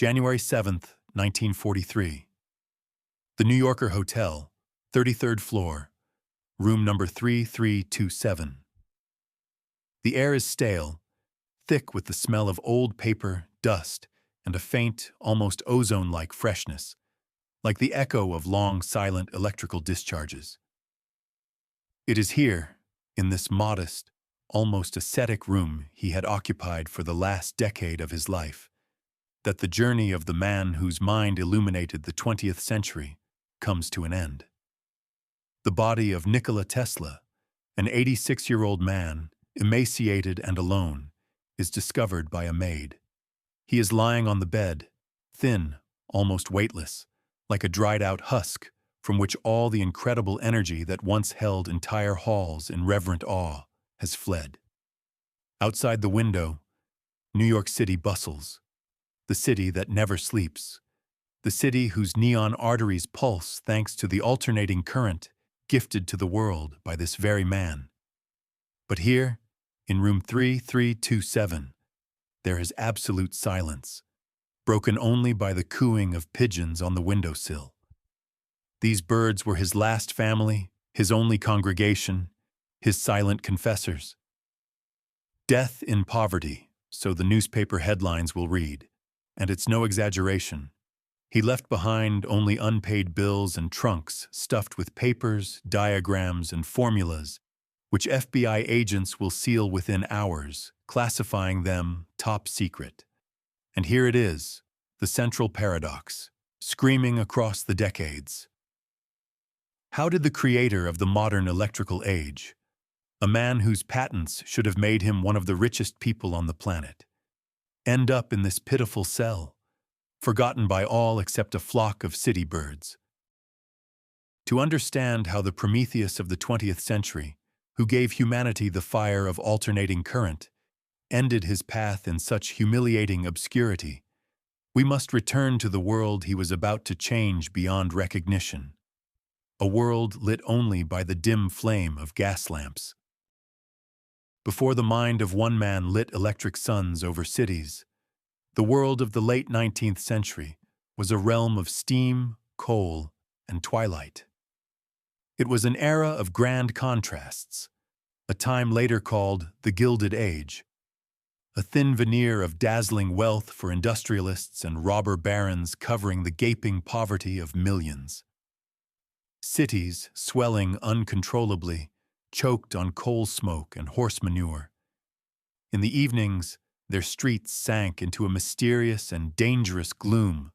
January 7th, 1943. The New Yorker Hotel, 33rd floor, room number 3327. The air is stale, thick with the smell of old paper, dust, and a faint, almost ozone-like freshness, like the echo of long, silent electrical discharges. It is here, in this modest, almost ascetic room he had occupied for the last decade of his life, that the journey of the man whose mind illuminated the 20th century comes to an end. The body of Nikola Tesla, an 86-year-old man, emaciated and alone, is discovered by a maid. He is lying on the bed, thin, almost weightless, like a dried-out husk from which all the incredible energy that once held entire halls in reverent awe has fled. Outside the window, New York City bustles, the city that never sleeps, the city whose neon arteries pulse thanks to the alternating current gifted to the world by this very man. But here, in room 3327, there is absolute silence, broken only by the cooing of pigeons on the windowsill. These birds were his last family, his only congregation, his silent confessors. Death in poverty, so the newspaper headlines will read, and it's no exaggeration. He left behind only unpaid bills and trunks stuffed with papers, diagrams, and formulas, which FBI agents will seal within hours, classifying them top secret. And here it is, the central paradox, screaming across the decades. How did the creator of the modern electrical age, a man whose patents should have made him one of the richest people on the planet, end up in this pitiful cell, forgotten by all except a flock of city birds? To understand how the Prometheus of the 20th century, who gave humanity the fire of alternating current, ended his path in such humiliating obscurity, we must return to the world he was about to change beyond recognition, a world lit only by the dim flame of gas lamps. Before the mind of one man lit electric suns over cities, the world of the late 19th century was a realm of steam, coal, and twilight. It was an era of grand contrasts, a time later called the Gilded Age, a thin veneer of dazzling wealth for industrialists and robber barons covering the gaping poverty of millions. Cities, swelling uncontrollably, choked on coal smoke and horse manure. In the evenings, their streets sank into a mysterious and dangerous gloom,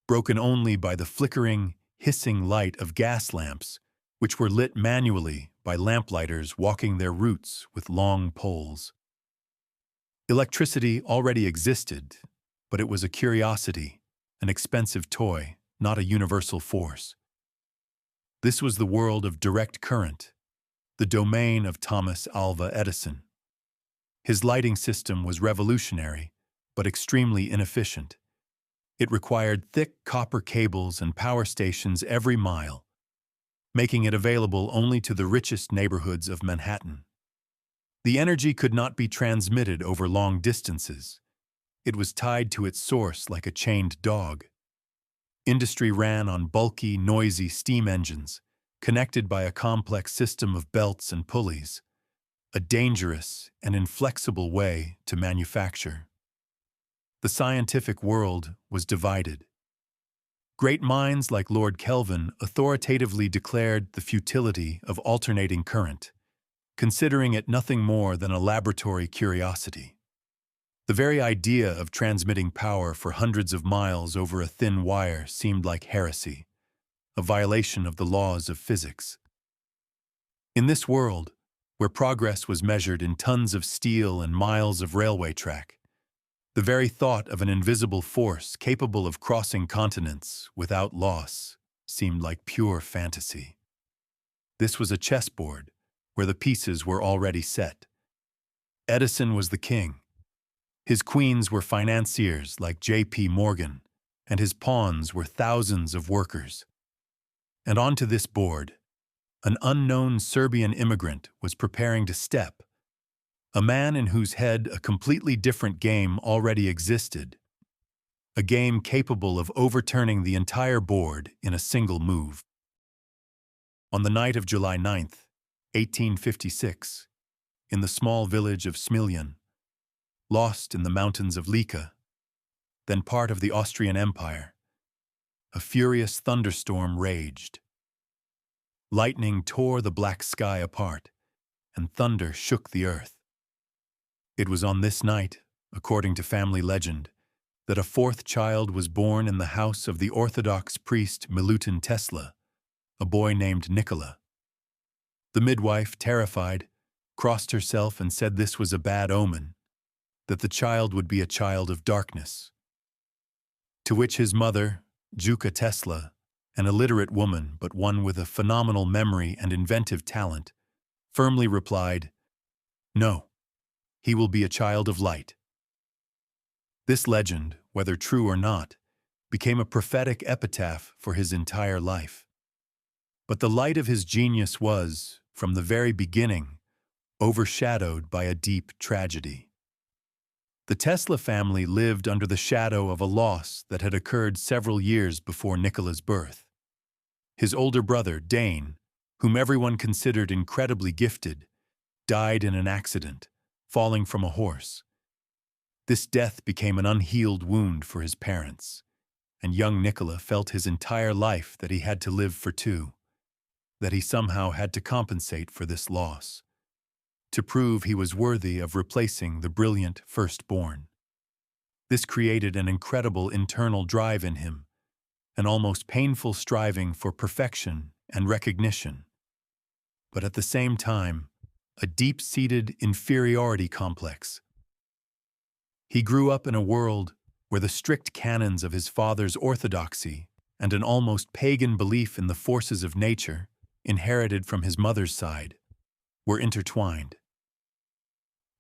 broken only by the flickering, hissing light of gas lamps, which were lit manually by lamplighters walking their routes with long poles. Electricity already existed, but it was a curiosity, an expensive toy, not a universal force. This was the world of direct current, the domain of Thomas Alva Edison. His lighting system was revolutionary, but extremely inefficient. It required thick copper cables and power stations every mile, making it available only to the richest neighborhoods of Manhattan. The energy could not be transmitted over long distances. It was tied to its source like a chained dog. Industry ran on bulky, noisy steam engines, connected by a complex system of belts and pulleys, a dangerous and inflexible way to manufacture. The scientific world was divided. Great minds like Lord Kelvin authoritatively declared the futility of alternating current, considering it nothing more than a laboratory curiosity. The very idea of transmitting power for hundreds of miles over a thin wire seemed like heresy, a violation of the laws of physics. In this world, where progress was measured in tons of steel and miles of railway track, the very thought of an invisible force capable of crossing continents without loss seemed like pure fantasy. This was a chessboard where the pieces were already set. Edison was the king. His queens were financiers like J.P. Morgan, and his pawns were thousands of workers. And onto this board, an unknown Serbian immigrant was preparing to step, a man in whose head a completely different game already existed. a game capable of overturning the entire board in a single move. On the night of July 9th, 1856, in the small village of Smiljan, lost in the mountains of Lika, then part of the Austrian Empire, a furious thunderstorm raged. Lightning tore the black sky apart, and thunder shook the earth. It was on this night, according to family legend, that a fourth child was born in the house of the Orthodox priest Nikola Tesla, a boy named Nikola. The midwife, terrified, crossed herself and said this was a bad omen, that the child would be a child of darkness. To which his mother, Nikola Tesla, an illiterate woman but one with a phenomenal memory and inventive talent, firmly replied, "No, he will be a child of light." This legend, whether true or not, became a prophetic epitaph for his entire life. But the light of his genius was, from the very beginning, overshadowed by a deep tragedy. The Tesla family lived under the shadow of a loss that had occurred several years before Nikola's birth. His older brother, Dane, whom everyone considered incredibly gifted, died in an accident, falling from a horse. This death became an unhealed wound for his parents, and young Nikola felt his entire life that he had to live for two, that he somehow had to compensate for this loss, to prove he was worthy of replacing the brilliant firstborn. This created an incredible internal drive in him, an almost painful striving for perfection and recognition, but at the same time, a deep-seated inferiority complex. He grew up in a world where the strict canons of his father's orthodoxy and an almost pagan belief in the forces of nature, inherited from his mother's side, were intertwined.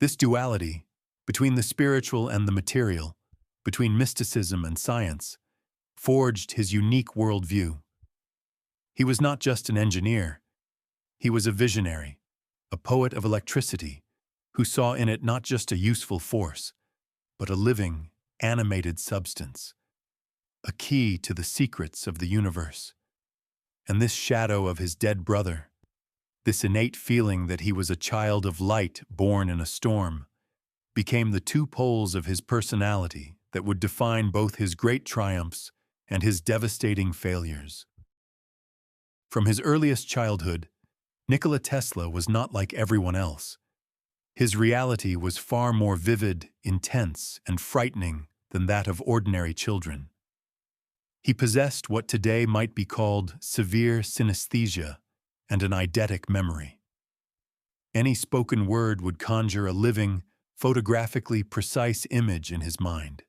This duality, between the spiritual and the material, between mysticism and science, forged his unique worldview. He was not just an engineer, he was a visionary, a poet of electricity, who saw in it not just a useful force, but a living, animated substance, a key to the secrets of the universe. And this shadow of his dead brother, this innate feeling that he was a child of light born in a storm, became the two poles of his personality that would define both his great triumphs and his devastating failures. From his earliest childhood, Nikola Tesla was not like everyone else. His reality was far more vivid, intense, and frightening than that of ordinary children. He possessed what today might be called severe synesthesia and an eidetic memory. Any spoken word would conjure a living, photographically precise image in his mind.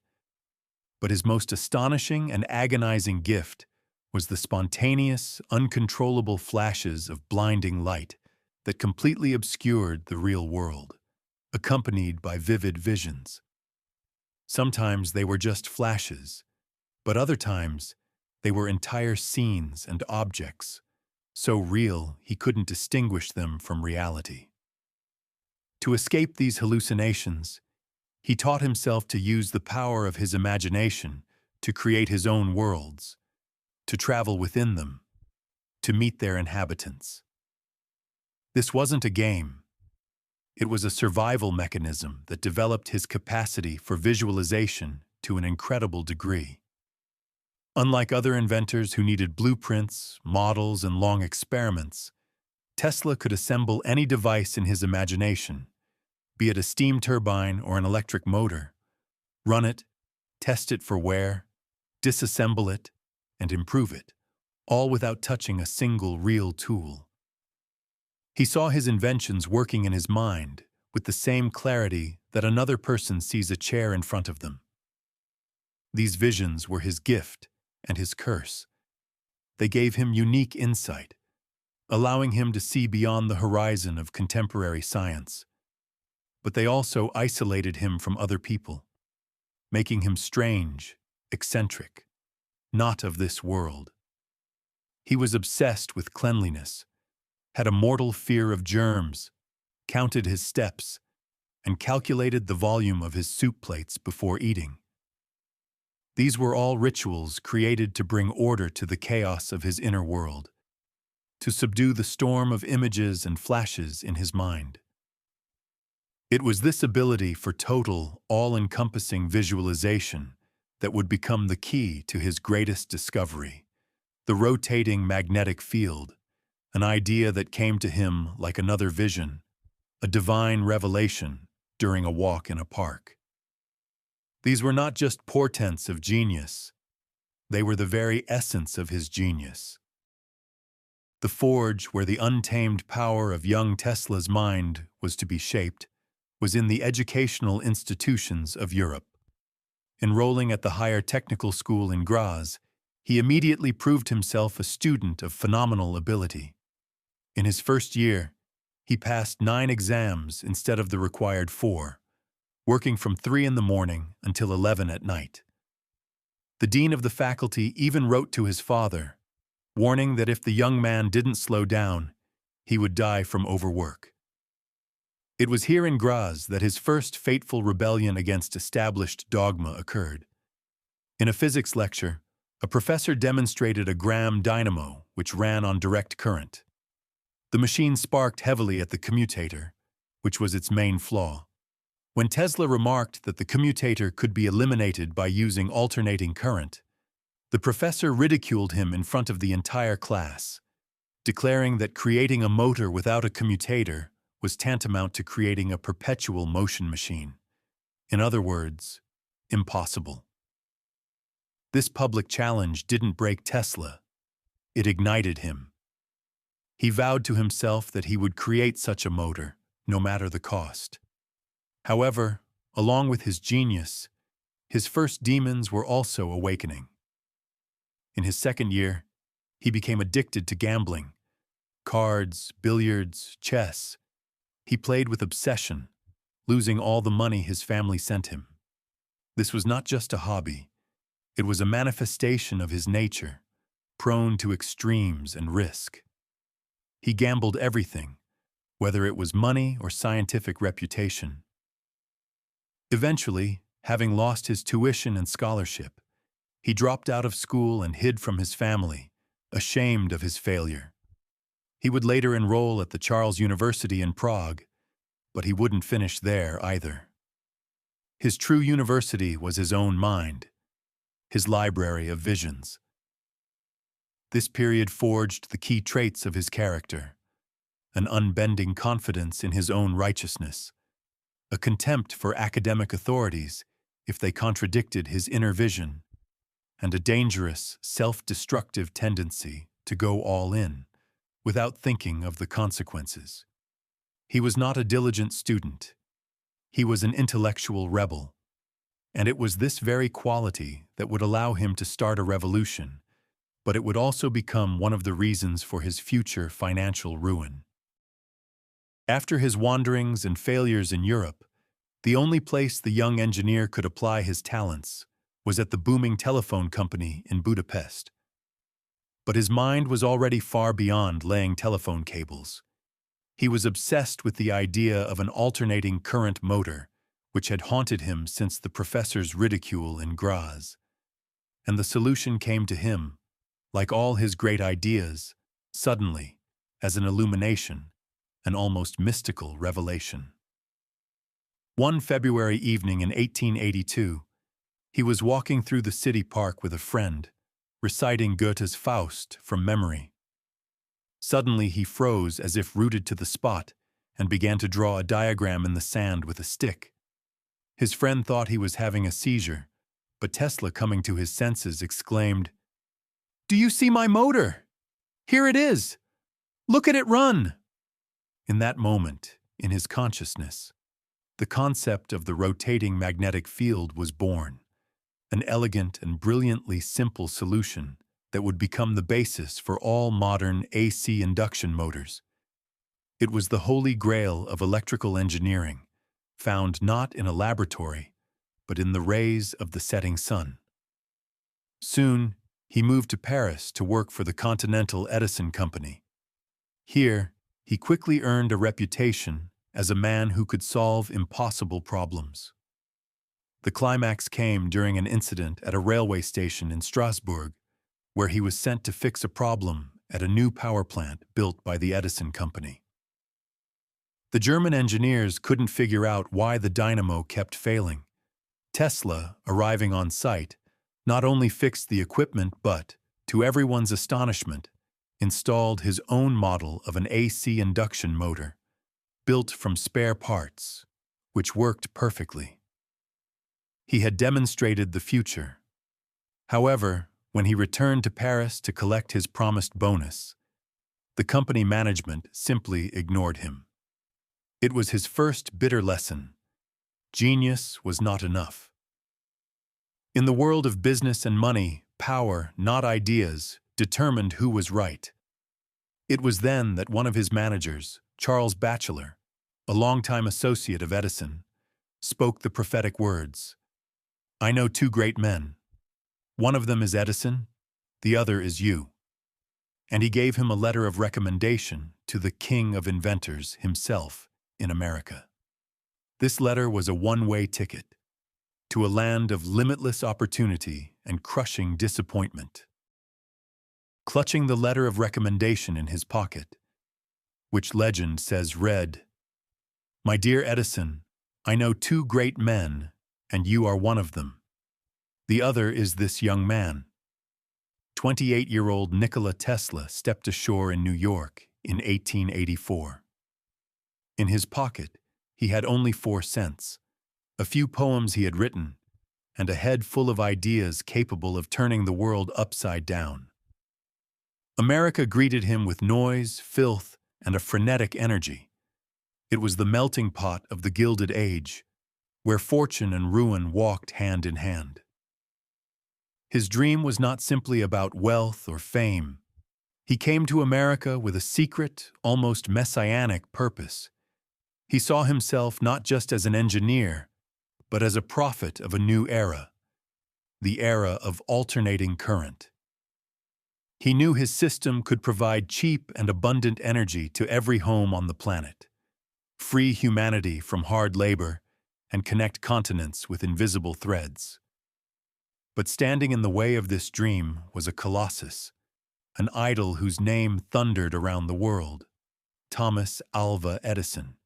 But his most astonishing and agonizing gift was the spontaneous, uncontrollable flashes of blinding light that completely obscured the real world, accompanied by vivid visions. Sometimes they were just flashes, but other times they were entire scenes and objects, so real he couldn't distinguish them from reality. To escape these hallucinations, he taught himself to use the power of his imagination to create his own worlds, to travel within them, to meet their inhabitants. This wasn't a game. It was a survival mechanism that developed his capacity for visualization to an incredible degree. Unlike other inventors who needed blueprints, models, and long experiments, Tesla could assemble any device in his imagination, be it a steam turbine or an electric motor, run it, test it for wear, disassemble it, and improve it, all without touching a single real tool. He saw his inventions working in his mind with the same clarity that another person sees a chair in front of them. These visions were his gift and his curse. They gave him unique insight, allowing him to see beyond the horizon of contemporary science. But they also isolated him from other people, making him strange, eccentric, not of this world. He was obsessed with cleanliness, had a mortal fear of germs, counted his steps, and calculated the volume of his soup plates before eating. These were all rituals created to bring order to the chaos of his inner world, to subdue the storm of images and flashes in his mind. It was this ability for total, all-encompassing visualization that would become the key to his greatest discovery, the rotating magnetic field, an idea that came to him like another vision, a divine revelation during a walk in a park. These were not just portents of genius, they were the very essence of his genius. The forge where the untamed power of young Tesla's mind was to be shaped was in the educational institutions of Europe. Enrolling at the higher technical school in Graz, he immediately proved himself a student of phenomenal ability. In his first year, he passed 9 exams instead of the required 4, working from 3 in the morning until 11 at night. The dean of the faculty even wrote to his father, warning that if the young man didn't slow down, he would die from overwork. It was here in Graz that his first fateful rebellion against established dogma occurred. In a physics lecture, a professor demonstrated a Gram dynamo which ran on direct current. The machine sparked heavily at the commutator, which was its main flaw. When Tesla remarked that the commutator could be eliminated by using alternating current, the professor ridiculed him in front of the entire class, declaring that creating a motor without a commutator was tantamount to creating a perpetual motion machine. In other words, impossible. This public challenge didn't break Tesla, it ignited him. He vowed to himself that he would create such a motor, no matter the cost. However, along with his genius, his first demons were also awakening. In his second year, he became addicted to gambling. Cards, billiards, chess. He played with obsession, losing all the money his family sent him. This was not just a hobby. It was a manifestation of his nature, prone to extremes and risk. He gambled everything, whether it was money or scientific reputation. Eventually, having lost his tuition and scholarship, he dropped out of school and hid from his family, ashamed of his failure. He would later enroll at the Charles University in Prague, but he wouldn't finish there either. His true university was his own mind, his library of visions. This period forged the key traits of his character: an unbending confidence in his own righteousness, a contempt for academic authorities if they contradicted his inner vision, and a dangerous, self-destructive tendency to go all in, without thinking of the consequences. He was not a diligent student. He was an intellectual rebel. And it was this very quality that would allow him to start a revolution, but it would also become one of the reasons for his future financial ruin. After his wanderings and failures in Europe, the only place the young engineer could apply his talents was at the booming telephone company in Budapest. But his mind was already far beyond laying telephone cables. He was obsessed with the idea of an alternating current motor, which had haunted him since the professor's ridicule in Graz. And the solution came to him, like all his great ideas, suddenly, as an illumination, an almost mystical revelation. One February evening in 1882, he was walking through the city park with a friend, reciting Goethe's Faust from memory. Suddenly he froze as if rooted to the spot and began to draw a diagram in the sand with a stick. His friend thought he was having a seizure, but Tesla, coming to his senses, exclaimed, "Do you see my motor? Here it is! Look at it run!" In that moment, in his consciousness, the concept of the rotating magnetic field was born, an elegant and brilliantly simple solution that would become the basis for all modern AC induction motors. It was the holy grail of electrical engineering, found not in a laboratory, but in the rays of the setting sun. Soon, he moved to Paris to work for the Continental Edison Company. Here, he quickly earned a reputation as a man who could solve impossible problems. The climax came during an incident at a railway station in Strasbourg, where he was sent to fix a problem at a new power plant built by the Edison company. The German engineers couldn't figure out why the dynamo kept failing. Tesla, arriving on site, not only fixed the equipment but, to everyone's astonishment, installed his own model of an AC induction motor, built from spare parts, which worked perfectly. He had demonstrated the future. However, when he returned to Paris to collect his promised bonus, the company management simply ignored him. It was his first bitter lesson. Genius was not enough. In the world of business and money, power, not ideas, determined who was right. It was then that one of his managers, Charles Batchelor, a longtime associate of Edison, spoke the prophetic words, "I know two great men. One of them is Edison, the other is you." And he gave him a letter of recommendation to the king of inventors himself in America. This letter was a one-way ticket to a land of limitless opportunity and crushing disappointment. Clutching the letter of recommendation in his pocket, which legend says read, "My dear Edison, I know two great men, and you are one of them. The other is this young man." 28-year-old Nikola Tesla stepped ashore in New York in 1884. In his pocket, he had only 4 cents, a few poems he had written, and a head full of ideas capable of turning the world upside down. America greeted him with noise, filth, and a frenetic energy. It was the melting pot of the Gilded Age, where fortune and ruin walked hand in hand. His dream was not simply about wealth or fame. He came to America with a secret, almost messianic purpose. He saw himself not just as an engineer, but as a prophet of a new era, the era of alternating current. He knew his system could provide cheap and abundant energy to every home on the planet, free humanity from hard labor, and connect continents with invisible threads. But standing in the way of this dream was a colossus, an idol whose name thundered around the world, Thomas Alva Edison.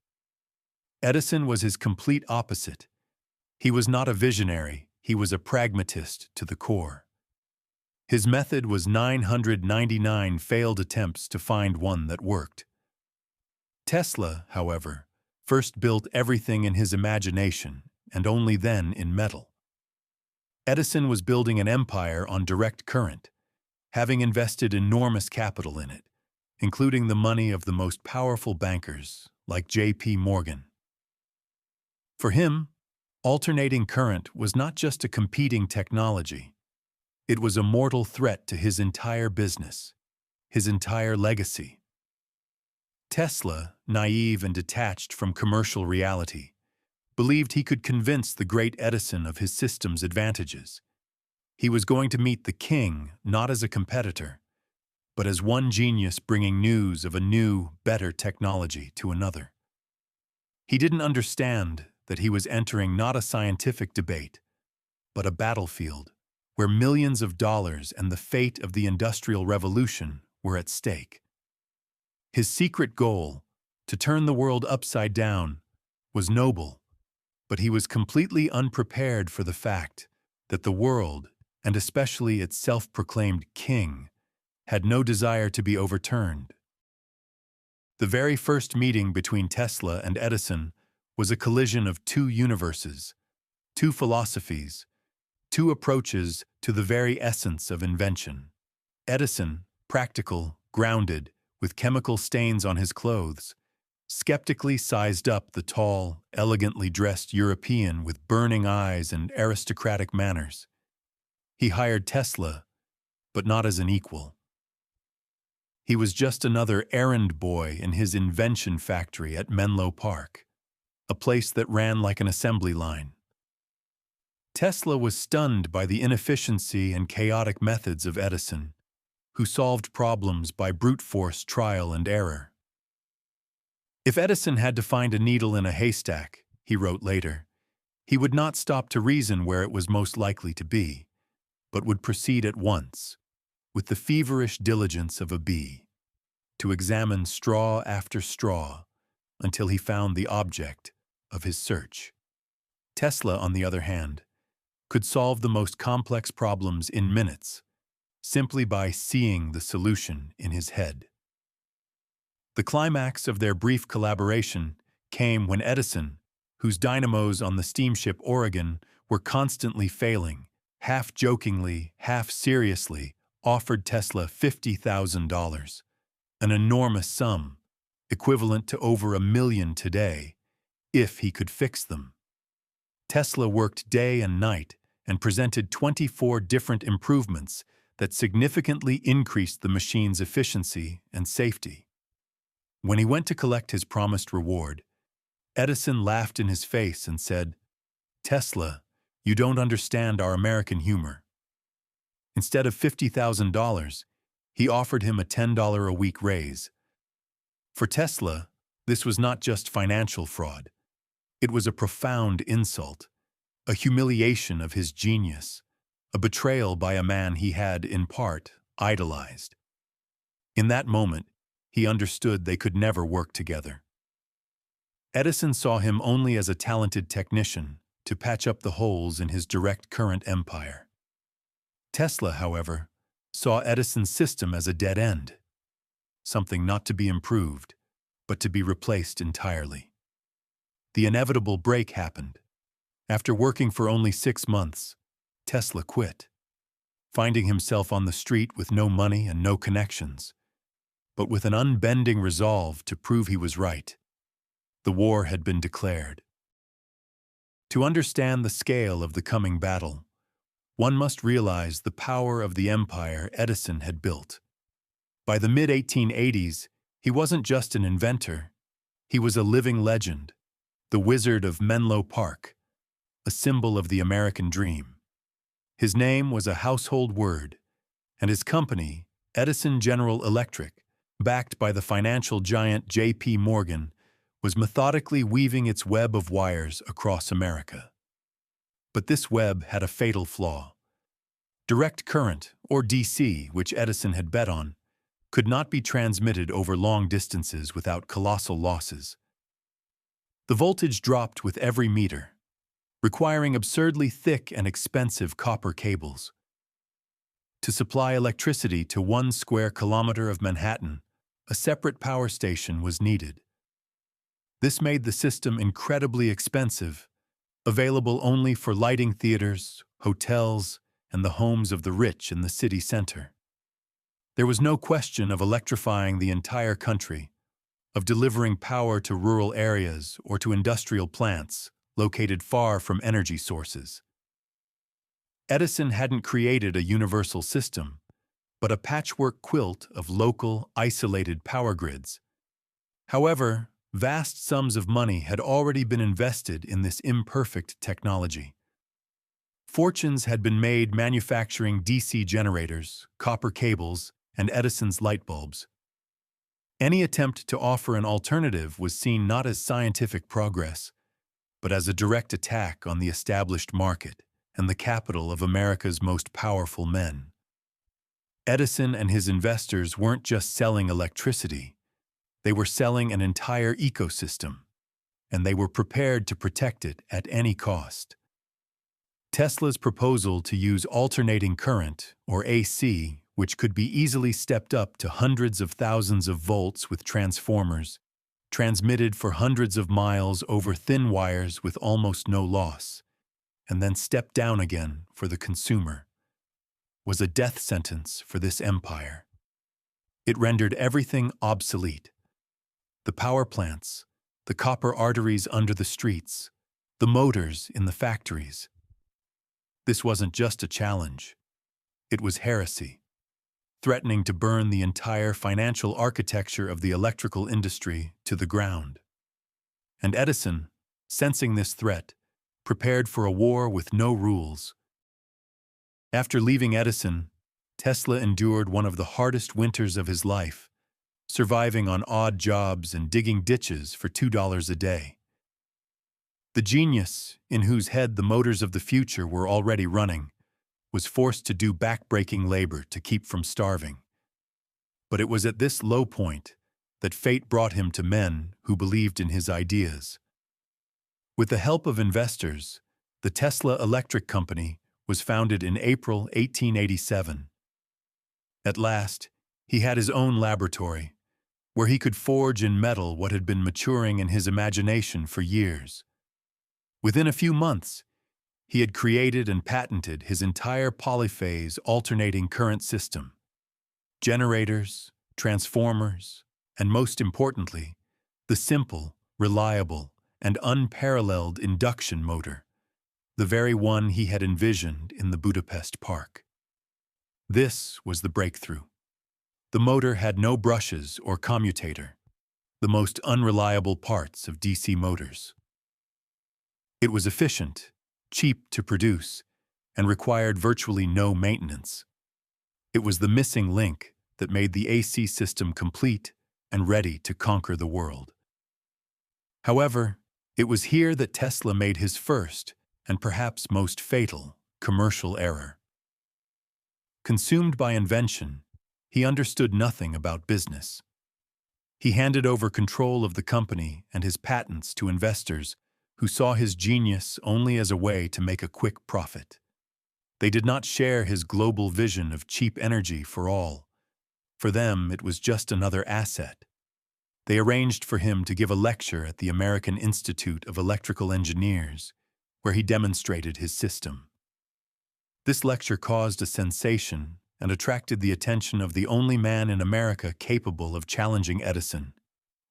Edison was his complete opposite. He was not a visionary, he was a pragmatist to the core. His method was 999 failed attempts to find one that worked. Tesla, however, first built everything in his imagination, and only then in metal. Edison was building an empire on direct current, having invested enormous capital in it, including the money of the most powerful bankers, like J.P. Morgan. For him, alternating current was not just a competing technology. It was a mortal threat to his entire business, his entire legacy. Tesla, naive and detached from commercial reality, believed he could convince the great Edison of his system's advantages. He was going to meet the king not as a competitor, but as one genius bringing news of a new, better technology to another. He didn't understand that he was entering not a scientific debate, but a battlefield where millions of dollars and the fate of the Industrial Revolution were at stake. His secret goal, to turn the world upside down, was noble, but he was completely unprepared for the fact that the world, and especially its self-proclaimed king, had no desire to be overturned. The very first meeting between Tesla and Edison was a collision of two universes, two philosophies, two approaches to the very essence of invention. Edison, practical, grounded, with chemical stains on his clothes, skeptically sized up the tall, elegantly dressed European with burning eyes and aristocratic manners. He hired Tesla, but not as an equal. He was just another errand boy in his invention factory at Menlo Park, a place that ran like an assembly line. Tesla was stunned by the inefficiency and chaotic methods of Edison, who solved problems by brute force trial and error. If Edison had to find a needle in a haystack, he wrote later, He would not stop to reason where it was most likely to be, but would proceed at once, with the feverish diligence of a bee, to examine straw after straw until he found the object of his search. Tesla, on the other hand, could solve the most complex problems in minutes, simply by seeing the solution in his head. The climax of their brief collaboration came when Edison, whose dynamos on the steamship Oregon were constantly failing, half jokingly, half seriously, offered Tesla $50,000, an enormous sum, equivalent to over $1 million today, if he could fix them. Tesla worked day and night and presented 24 different improvements that significantly increased the machine's efficiency and safety. When he went to collect his promised reward, Edison laughed in his face and said, "Tesla, you don't understand our American humor." Instead of $50,000, he offered him a $10 a week raise. For Tesla, this was not just financial fraud. It was a profound insult, a humiliation of his genius, a betrayal by a man he had, in part, idolized. In that moment, he understood they could never work together. Edison saw him only as a talented technician to patch up the holes in his direct current empire. Tesla, however, saw Edison's system as a dead end, something not to be improved, but to be replaced entirely. The inevitable break happened. After working for only 6 months, Tesla quit, finding himself on the street with no money and no connections, but with an unbending resolve to prove he was right. The war had been declared. To understand the scale of the coming battle, one must realize the power of the empire Edison had built. By the mid-1880s, he wasn't just an inventor, he was a living legend, the Wizard of Menlo Park, a symbol of the American dream. His name was a household word, and his company, Edison General Electric, backed by the financial giant J.P. Morgan, was methodically weaving its web of wires across America. But this web had a fatal flaw. Direct current, or DC, which Edison had bet on, could not be transmitted over long distances without colossal losses. The voltage dropped with every meter, requiring absurdly thick and expensive copper cables. To supply electricity to 1 square kilometer of Manhattan, a separate power station was needed. This made the system incredibly expensive, available only for lighting theaters, hotels, and the homes of the rich in the city center. There was no question of electrifying the entire country, of delivering power to rural areas or to industrial plants located far from energy sources. Edison hadn't created a universal system, but a patchwork quilt of local, isolated power grids. However, vast sums of money had already been invested in this imperfect technology. Fortunes had been made manufacturing DC generators, copper cables, and Edison's light bulbs. Any attempt to offer an alternative was seen not as scientific progress, but as a direct attack on the established market and the capital of America's most powerful men. Edison and his investors weren't just selling electricity, they were selling an entire ecosystem, and they were prepared to protect it at any cost. Tesla's proposal to use alternating current, or AC, which could be easily stepped up to hundreds of thousands of volts with transformers, transmitted for hundreds of miles over thin wires with almost no loss, and then stepped down again for the consumer, was a death sentence for this empire. It rendered everything obsolete. The power plants, the copper arteries under the streets, the motors in the factories. This wasn't just a challenge. It was heresy, threatening to burn the entire financial architecture of the electrical industry to the ground. And Edison, sensing this threat, prepared for a war with no rules. After leaving Edison, Tesla endured one of the hardest winters of his life, surviving on odd jobs and digging ditches for $2 a day. The genius, in whose head the motors of the future were already running, was forced to do back-breaking labor to keep from starving. But it was at this low point that fate brought him to men who believed in his ideas. With the help of investors, the Tesla Electric Company was founded in April 1887. At last, he had his own laboratory, where he could forge in metal what had been maturing in his imagination for years. Within a few months, he had created and patented his entire polyphase alternating current system. Generators, transformers, and most importantly, the simple, reliable, and unparalleled induction motor, the very one he had envisioned in the Budapest park. This was the breakthrough. The motor had no brushes or commutator, the most unreliable parts of DC motors. It was efficient, cheap to produce, and required virtually no maintenance. It was the missing link that made the AC system complete and ready to conquer the world. However, it was here that Tesla made his first, and perhaps most fatal, commercial error. Consumed by invention, he understood nothing about business. He handed over control of the company and his patents to investors who saw his genius only as a way to make a quick profit. They did not share his global vision of cheap energy for all. For them, it was just another asset. They arranged for him to give a lecture at the American Institute of Electrical Engineers, where he demonstrated his system. This lecture caused a sensation and attracted the attention of the only man in America capable of challenging Edison,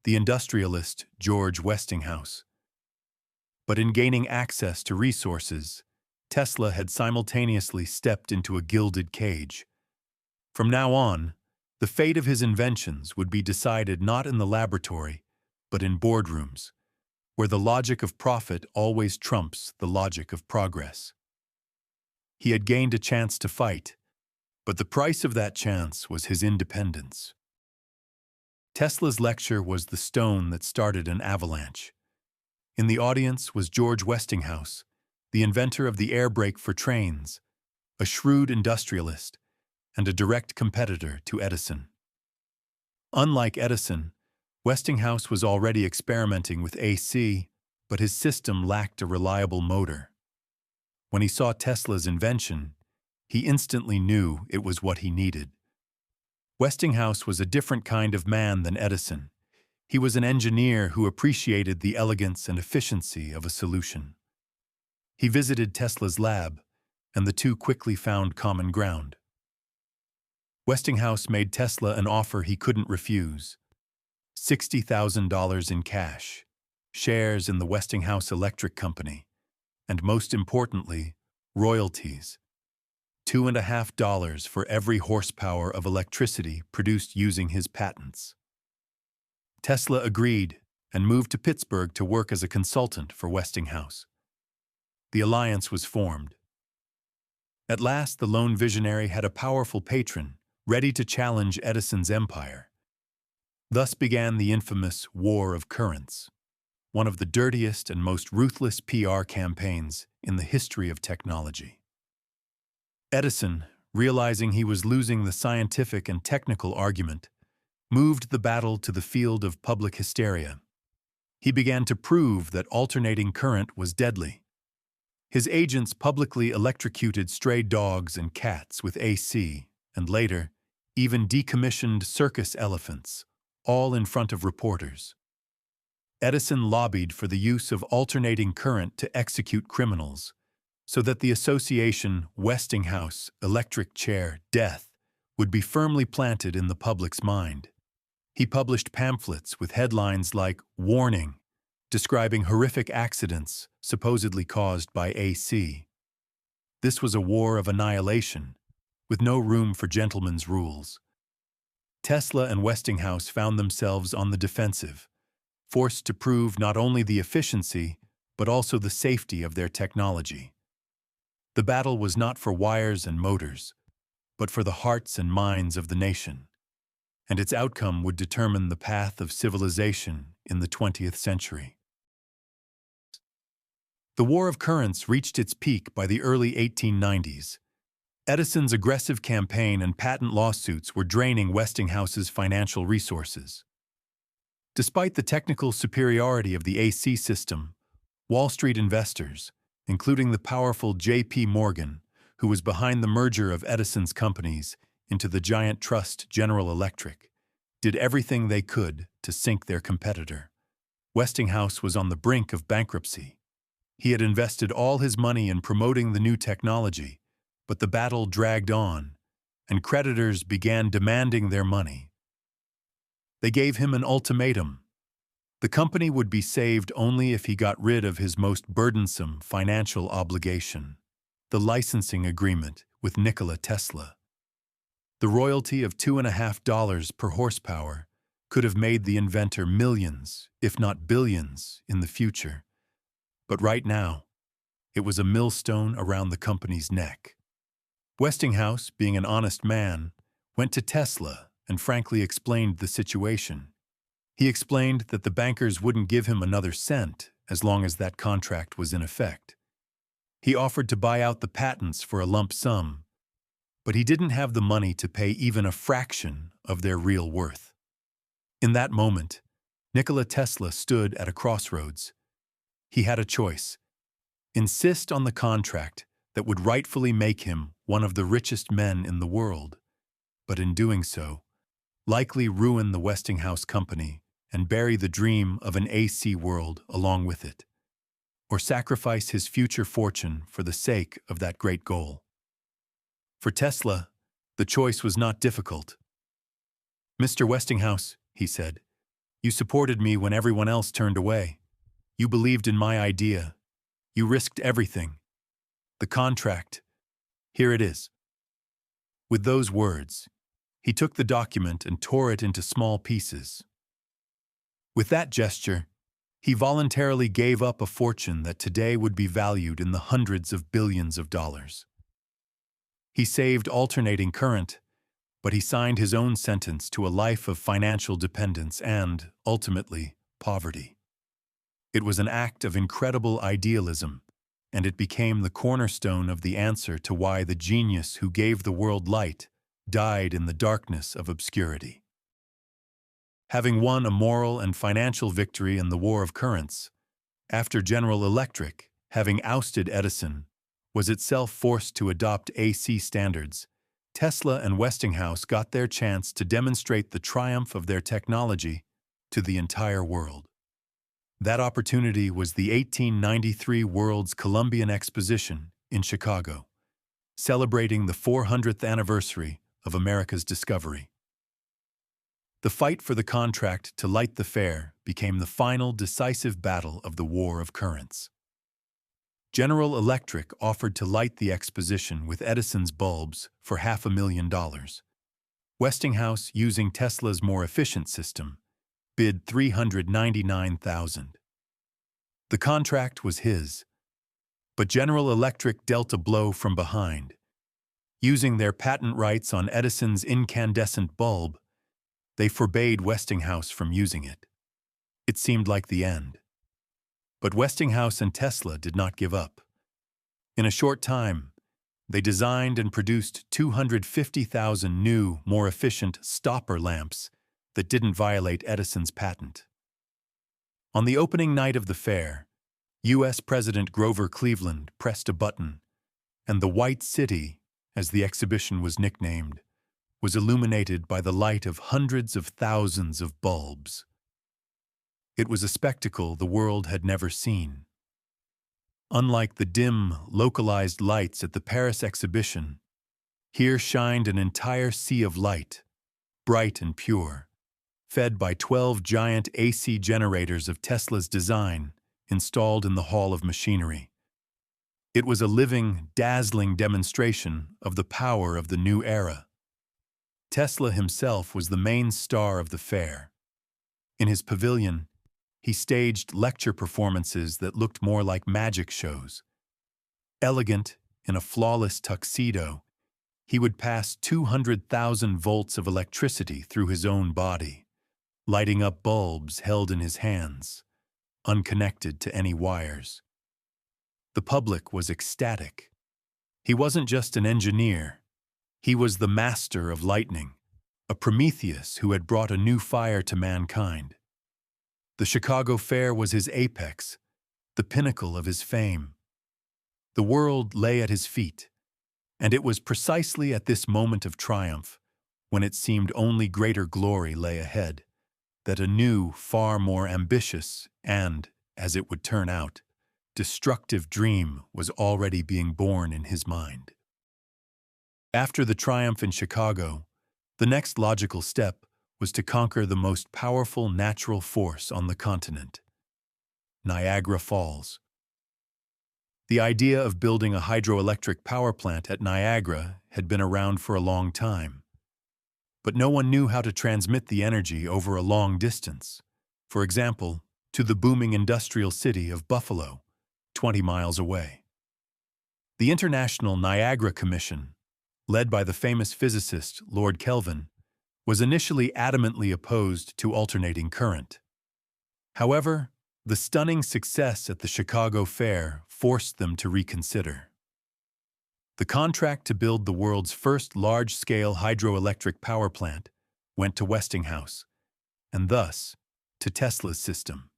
the industrialist George Westinghouse. But in gaining access to resources, Tesla had simultaneously stepped into a gilded cage. From now on, the fate of his inventions would be decided not in the laboratory, but in boardrooms, where the logic of profit always trumps the logic of progress. He had gained a chance to fight, but the price of that chance was his independence. Tesla's lecture was the stone that started an avalanche. In the audience was George Westinghouse, the inventor of the air brake for trains, a shrewd industrialist, and a direct competitor to Edison. Unlike Edison, Westinghouse was already experimenting with AC, but his system lacked a reliable motor. When he saw Tesla's invention, he instantly knew it was what he needed. Westinghouse was a different kind of man than Edison. He was an engineer who appreciated the elegance and efficiency of a solution. He visited Tesla's lab, and the two quickly found common ground. Westinghouse made Tesla an offer he couldn't refuse: $60,000 in cash, shares in the Westinghouse Electric Company, and most importantly, royalties. $2.50 for every horsepower of electricity produced using his patents. Tesla agreed and moved to Pittsburgh to work as a consultant for Westinghouse. The alliance was formed. At last, the lone visionary had a powerful patron, ready to challenge Edison's empire. Thus began the infamous War of Currents, one of the dirtiest and most ruthless PR campaigns in the history of technology. Edison, realizing he was losing the scientific and technical argument, moved the battle to the field of public hysteria. He began to prove that alternating current was deadly. His agents publicly electrocuted stray dogs and cats with AC, and later, even decommissioned circus elephants, all in front of reporters. Edison lobbied for the use of alternating current to execute criminals, so that the association Westinghouse Electric Chair Death would be firmly planted in the public's mind. He published pamphlets with headlines like "Warning," describing horrific accidents supposedly caused by AC. This was a war of annihilation, with no room for gentlemen's rules. Tesla and Westinghouse found themselves on the defensive, forced to prove not only the efficiency, but also the safety of their technology. The battle was not for wires and motors, but for the hearts and minds of the nation, and its outcome would determine the path of civilization in the 20th century. The War of Currents reached its peak by the early 1890s. Edison's aggressive campaign and patent lawsuits were draining Westinghouse's financial resources. Despite the technical superiority of the AC system, Wall Street investors, including the powerful J.P. Morgan, who was behind the merger of Edison's companies into the giant trust General Electric, did everything they could to sink their competitor. Westinghouse was on the brink of bankruptcy. He had invested all his money in promoting the new technology, but the battle dragged on, and creditors began demanding their money. They gave him an ultimatum. The company would be saved only if he got rid of his most burdensome financial obligation, the licensing agreement with Nikola Tesla. The royalty of $2.50 per horsepower could have made the inventor millions, if not billions, in the future. But right now, it was a millstone around the company's neck. Westinghouse, being an honest man, went to Tesla and frankly explained the situation. He explained that the bankers wouldn't give him another cent as long as that contract was in effect. He offered to buy out the patents for a lump sum, but he didn't have the money to pay even a fraction of their real worth. In that moment, Nikola Tesla stood at a crossroads. He had a choice: insist on the contract that would rightfully make him one of the richest men in the world, but in doing so, likely ruin the Westinghouse company and bury the dream of an AC world along with it, or sacrifice his future fortune for the sake of that great goal. For Tesla, the choice was not difficult. "Mr. Westinghouse," he said, "you supported me when everyone else turned away. You believed in my idea. You risked everything. The contract, here it is." With those words, he took the document and tore it into small pieces. With that gesture, he voluntarily gave up a fortune that today would be valued in the hundreds of billions of dollars. He saved alternating current, but he signed his own sentence to a life of financial dependence and, ultimately, poverty. It was an act of incredible idealism, and it became the cornerstone of the answer to why the genius who gave the world light died in the darkness of obscurity. Having won a moral and financial victory in the War of Currents, after General Electric, having ousted Edison, was itself forced to adopt AC standards, Tesla and Westinghouse got their chance to demonstrate the triumph of their technology to the entire world. That opportunity was the 1893 World's Columbian Exposition in Chicago, celebrating the 400th anniversary of America's discovery. The fight for the contract to light the fair became the final decisive battle of the War of Currents. General Electric offered to light the exposition with Edison's bulbs for $500,000. Westinghouse, using Tesla's more efficient system, bid $399,000. The contract was his, but General Electric dealt a blow from behind. Using their patent rights on Edison's incandescent bulb, they forbade Westinghouse from using it. It seemed like the end. But Westinghouse and Tesla did not give up. In a short time, they designed and produced 250,000 new, more efficient stopper lamps that didn't violate Edison's patent. On the opening night of the fair, U.S. President Grover Cleveland pressed a button, and the White City, as the exhibition was nicknamed, was illuminated by the light of hundreds of thousands of bulbs. It was a spectacle the world had never seen. Unlike the dim, localized lights at the Paris exhibition, here shined an entire sea of light, bright and pure, fed by 12 giant AC generators of Tesla's design installed in the Hall of Machinery. It was a living, dazzling demonstration of the power of the new era. Tesla himself was the main star of the fair. In his pavilion, he staged lecture performances that looked more like magic shows. Elegant, in a flawless tuxedo, he would pass 200,000 volts of electricity through his own body, lighting up bulbs held in his hands, unconnected to any wires. The public was ecstatic. He wasn't just an engineer. He was the master of lightning, a Prometheus who had brought a new fire to mankind. The Chicago Fair was his apex, the pinnacle of his fame. The world lay at his feet, and it was precisely at this moment of triumph, when it seemed only greater glory lay ahead, that a new, far more ambitious and, as it would turn out, destructive dream was already being born in his mind. After the triumph in Chicago, the next logical step was to conquer the most powerful natural force on the continent, Niagara Falls. The idea of building a hydroelectric power plant at Niagara had been around for a long time, but no one knew how to transmit the energy over a long distance, for example, to the booming industrial city of Buffalo, 20 miles away. The International Niagara Commission, led by the famous physicist Lord Kelvin, was initially adamantly opposed to alternating current. However, the stunning success at the Chicago Fair forced them to reconsider. The contract to build the world's first large-scale hydroelectric power plant went to Westinghouse, and thus to Tesla's system.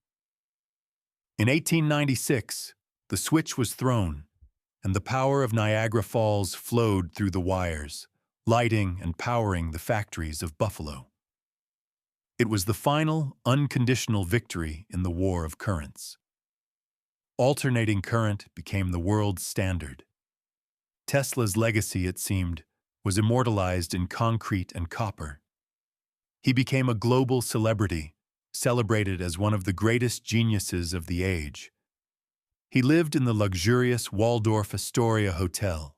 In 1896, the switch was thrown, and the power of Niagara Falls flowed through the wires, lighting and powering the factories of Buffalo. It was the final, unconditional victory in the war of currents. Alternating current became the world's standard. Tesla's legacy, it seemed, was immortalized in concrete and copper. He became a global celebrity, celebrated as one of the greatest geniuses of the age. He lived in the luxurious Waldorf Astoria Hotel,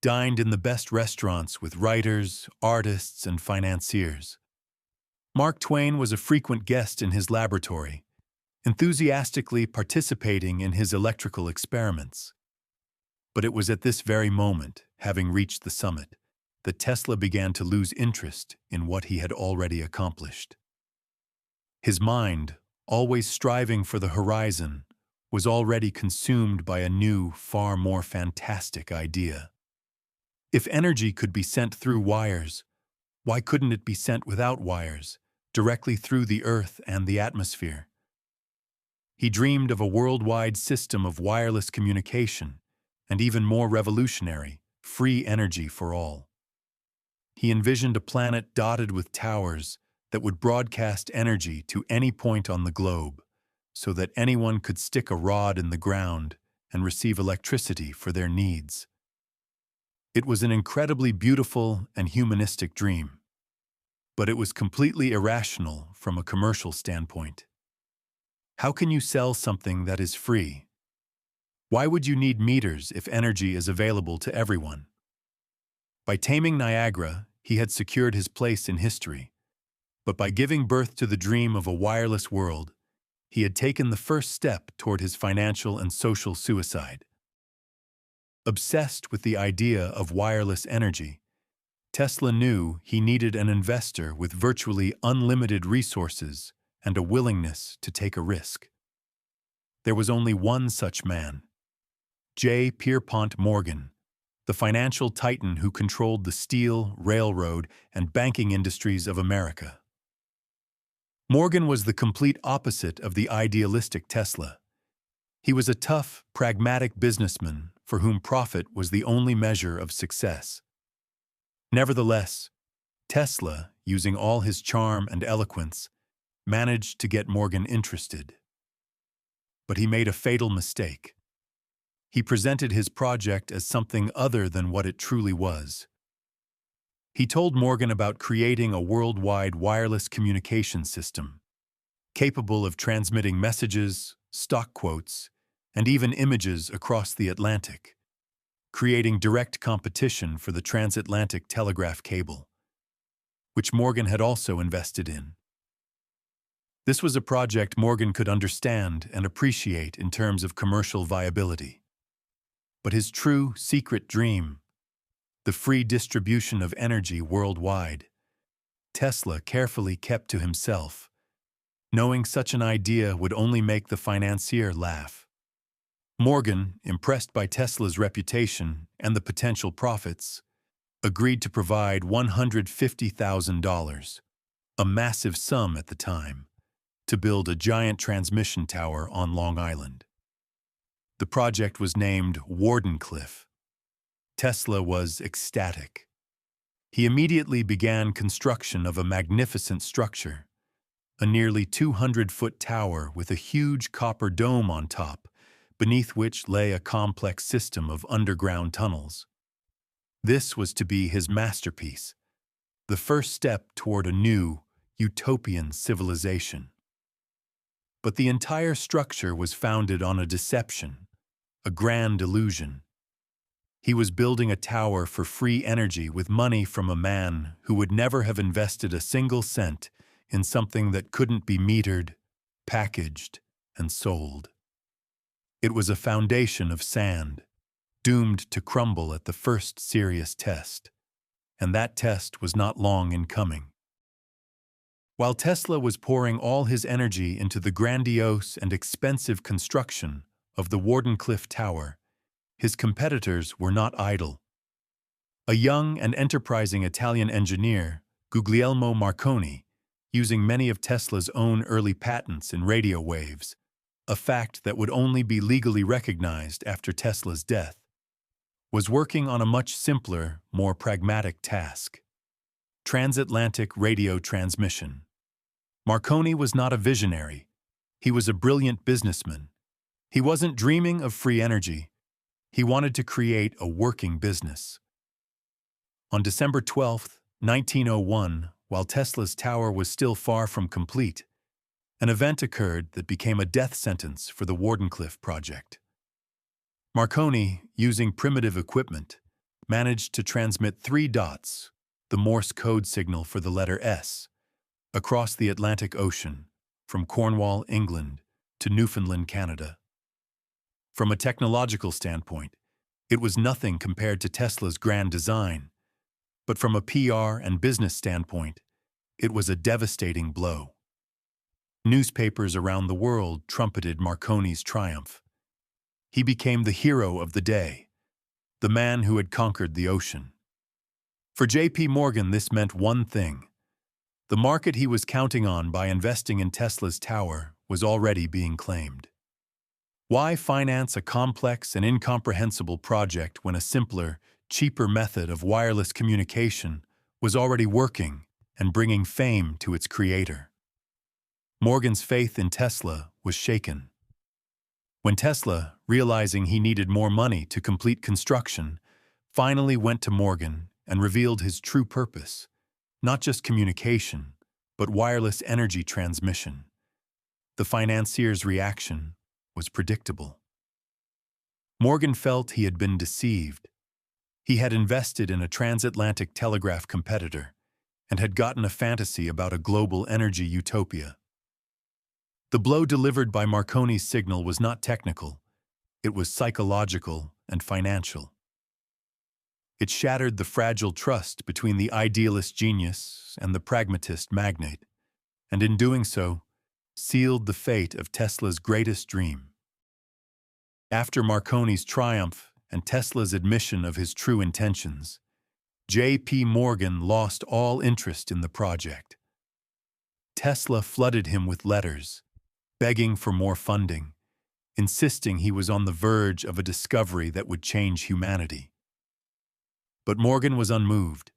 dined in the best restaurants with writers, artists, and financiers. Mark Twain was a frequent guest in his laboratory, enthusiastically participating in his electrical experiments. But it was at this very moment, having reached the summit, that Tesla began to lose interest in what he had already accomplished. His mind, always striving for the horizon, was already consumed by a new, far more fantastic idea. If energy could be sent through wires, why couldn't it be sent without wires, directly through the Earth and the atmosphere? He dreamed of a worldwide system of wireless communication, and even more revolutionary, free energy for all. He envisioned a planet dotted with towers that would broadcast energy to any point on the globe, so that anyone could stick a rod in the ground and receive electricity for their needs. It was an incredibly beautiful and humanistic dream, but it was completely irrational from a commercial standpoint. How can you sell something that is free? Why would you need meters if energy is available to everyone? By taming Niagara, he had secured his place in history, but by giving birth to the dream of a wireless world, he had taken the first step toward his financial and social suicide. Obsessed with the idea of wireless energy, Tesla knew he needed an investor with virtually unlimited resources and a willingness to take a risk. There was only one such man, J. Pierpont Morgan, the financial titan who controlled the steel, railroad, and banking industries of America. Morgan was the complete opposite of the idealistic Tesla. He was a tough, pragmatic businessman for whom profit was the only measure of success. Nevertheless, Tesla, using all his charm and eloquence, managed to get Morgan interested. But he made a fatal mistake. He presented his project as something other than what it truly was. He told Morgan about creating a worldwide wireless communication system, capable of transmitting messages, stock quotes, and even images across the Atlantic, creating direct competition for the transatlantic telegraph cable, which Morgan had also invested in. This was a project Morgan could understand and appreciate in terms of commercial viability. But his true, secret dream, the free distribution of energy worldwide, Tesla carefully kept to himself, knowing such an idea would only make the financier laugh. Morgan, impressed by Tesla's reputation and the potential profits, agreed to provide $150,000, a massive sum at the time, to build a giant transmission tower on Long Island. The project was named Wardenclyffe. Tesla was ecstatic. He immediately began construction of a magnificent structure, a nearly 200-foot tower with a huge copper dome on top, beneath which lay a complex system of underground tunnels. This was to be his masterpiece, the first step toward a new, utopian civilization. But the entire structure was founded on a deception, a grand illusion. He was building a tower for free energy with money from a man who would never have invested a single cent in something that couldn't be metered, packaged, and sold. It was a foundation of sand, doomed to crumble at the first serious test, and that test was not long in coming. While Tesla was pouring all his energy into the grandiose and expensive construction of the Wardenclyffe Tower, his competitors were not idle. A young and enterprising Italian engineer, Guglielmo Marconi, using many of Tesla's own early patents in radio waves, a fact that would only be legally recognized after Tesla's death, was working on a much simpler, more pragmatic task: transatlantic radio transmission. Marconi was not a visionary. He was a brilliant businessman. He wasn't dreaming of free energy. He wanted to create a working business. On December 12, 1901, while Tesla's tower was still far from complete, an event occurred that became a death sentence for the Wardenclyffe project. Marconi, using primitive equipment, managed to transmit 3 dots, the Morse code signal for the letter S, across the Atlantic Ocean, from Cornwall, England, to Newfoundland, Canada. From a technological standpoint, it was nothing compared to Tesla's grand design, but from a PR and business standpoint, it was a devastating blow. Newspapers around the world trumpeted Marconi's triumph. He became the hero of the day, the man who had conquered the ocean. For J.P. Morgan, this meant one thing: the market he was counting on by investing in Tesla's tower was already being claimed. Why finance a complex and incomprehensible project when a simpler, cheaper method of wireless communication was already working and bringing fame to its creator? Morgan's faith in Tesla was shaken. When Tesla, realizing he needed more money to complete construction, finally went to Morgan and revealed his true purpose, not just communication, but wireless energy transmission, the financier's reaction was predictable. Morgan felt he had been deceived. He had invested in a transatlantic telegraph competitor and had gotten a fantasy about a global energy utopia. The blow delivered by Marconi's signal was not technical, it was psychological and financial. It shattered the fragile trust between the idealist genius and the pragmatist magnate, and in doing so, sealed the fate of Tesla's greatest dream. After Marconi's triumph and Tesla's admission of his true intentions, J.P. Morgan lost all interest in the project. Tesla flooded him with letters, begging for more funding, insisting he was on the verge of a discovery that would change humanity. But Morgan was unmoved.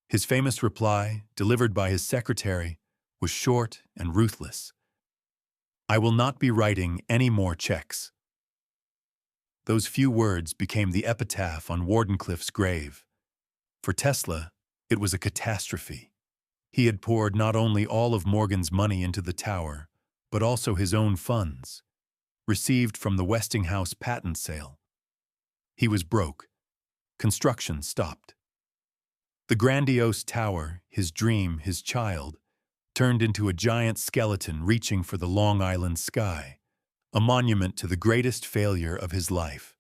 His famous reply, delivered by his secretary, was short and ruthless: "I will not be writing any more checks." Those few words became the epitaph on Wardenclyffe's grave. For Tesla, it was a catastrophe. He had poured not only all of Morgan's money into the tower, but also his own funds, received from the Westinghouse patent sale. He was broke. Construction stopped. The grandiose tower, his dream, his child, turned into a giant skeleton reaching for the Long Island sky, a monument to the greatest failure of his life.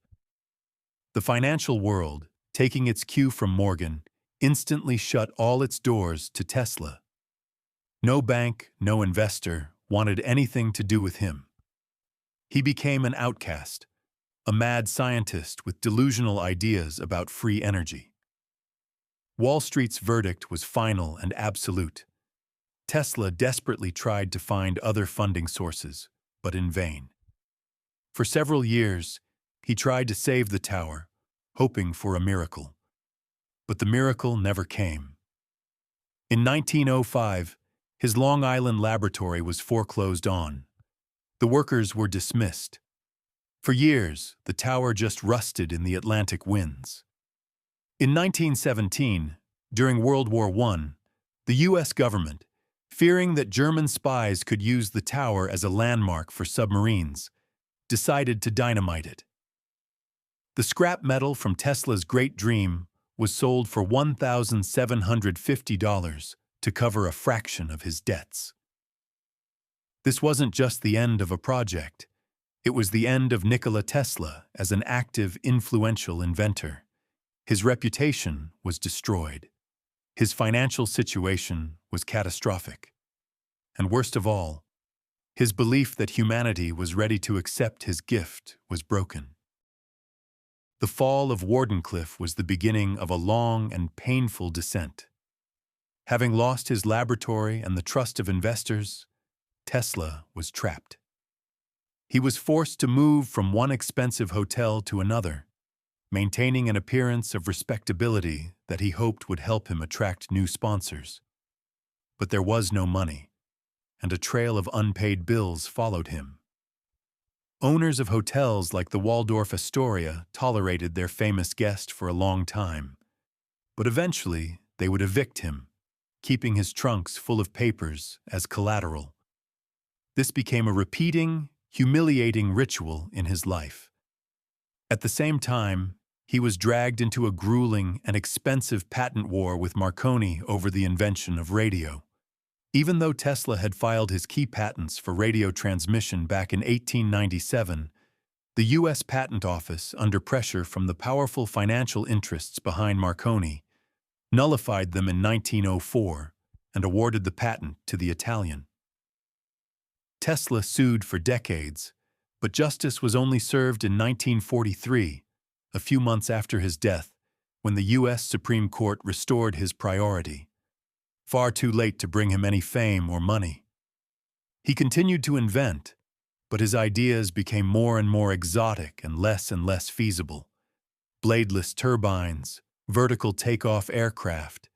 The financial world, taking its cue from Morgan, instantly shut all its doors to Tesla. No bank, no investor wanted anything to do with him. He became an outcast, a mad scientist with delusional ideas about free energy. Wall Street's verdict was final and absolute. Tesla desperately tried to find other funding sources, but in vain. For several years, he tried to save the tower, hoping for a miracle. But the miracle never came. In 1905, his Long Island laboratory was foreclosed on. The workers were dismissed. For years, the tower just rusted in the Atlantic winds. In 1917, during World War I, the U.S. government, fearing that German spies could use the tower as a landmark for submarines, decided to dynamite it. The scrap metal from Tesla's great dream was sold for $1,750 to cover a fraction of his debts. This wasn't just the end of a project. It was the end of Nikola Tesla as an active, influential inventor. His reputation was destroyed. His financial situation was catastrophic. And worst of all, his belief that humanity was ready to accept his gift was broken. The fall of Wardenclyffe was the beginning of a long and painful descent. Having lost his laboratory and the trust of investors, Tesla was trapped. He was forced to move from one expensive hotel to another, maintaining an appearance of respectability that he hoped would help him attract new sponsors. But there was no money, and a trail of unpaid bills followed him. Owners of hotels like the Waldorf Astoria tolerated their famous guest for a long time, but eventually they would evict him, keeping his trunks full of papers as collateral. This became a repeating, humiliating ritual in his life. At the same time, he was dragged into a grueling and expensive patent war with Marconi over the invention of radio. Even though Tesla had filed his key patents for radio transmission back in 1897, the U.S. Patent Office, under pressure from the powerful financial interests behind Marconi, nullified them in 1904 and awarded the patent to the Italian. Tesla sued for decades, but justice was only served in 1943, a few months after his death, when the U.S. Supreme Court restored his priority. Far too late to bring him any fame or money. He continued to invent, but his ideas became more and more exotic and less feasible. Bladeless turbines, vertical takeoff aircraft,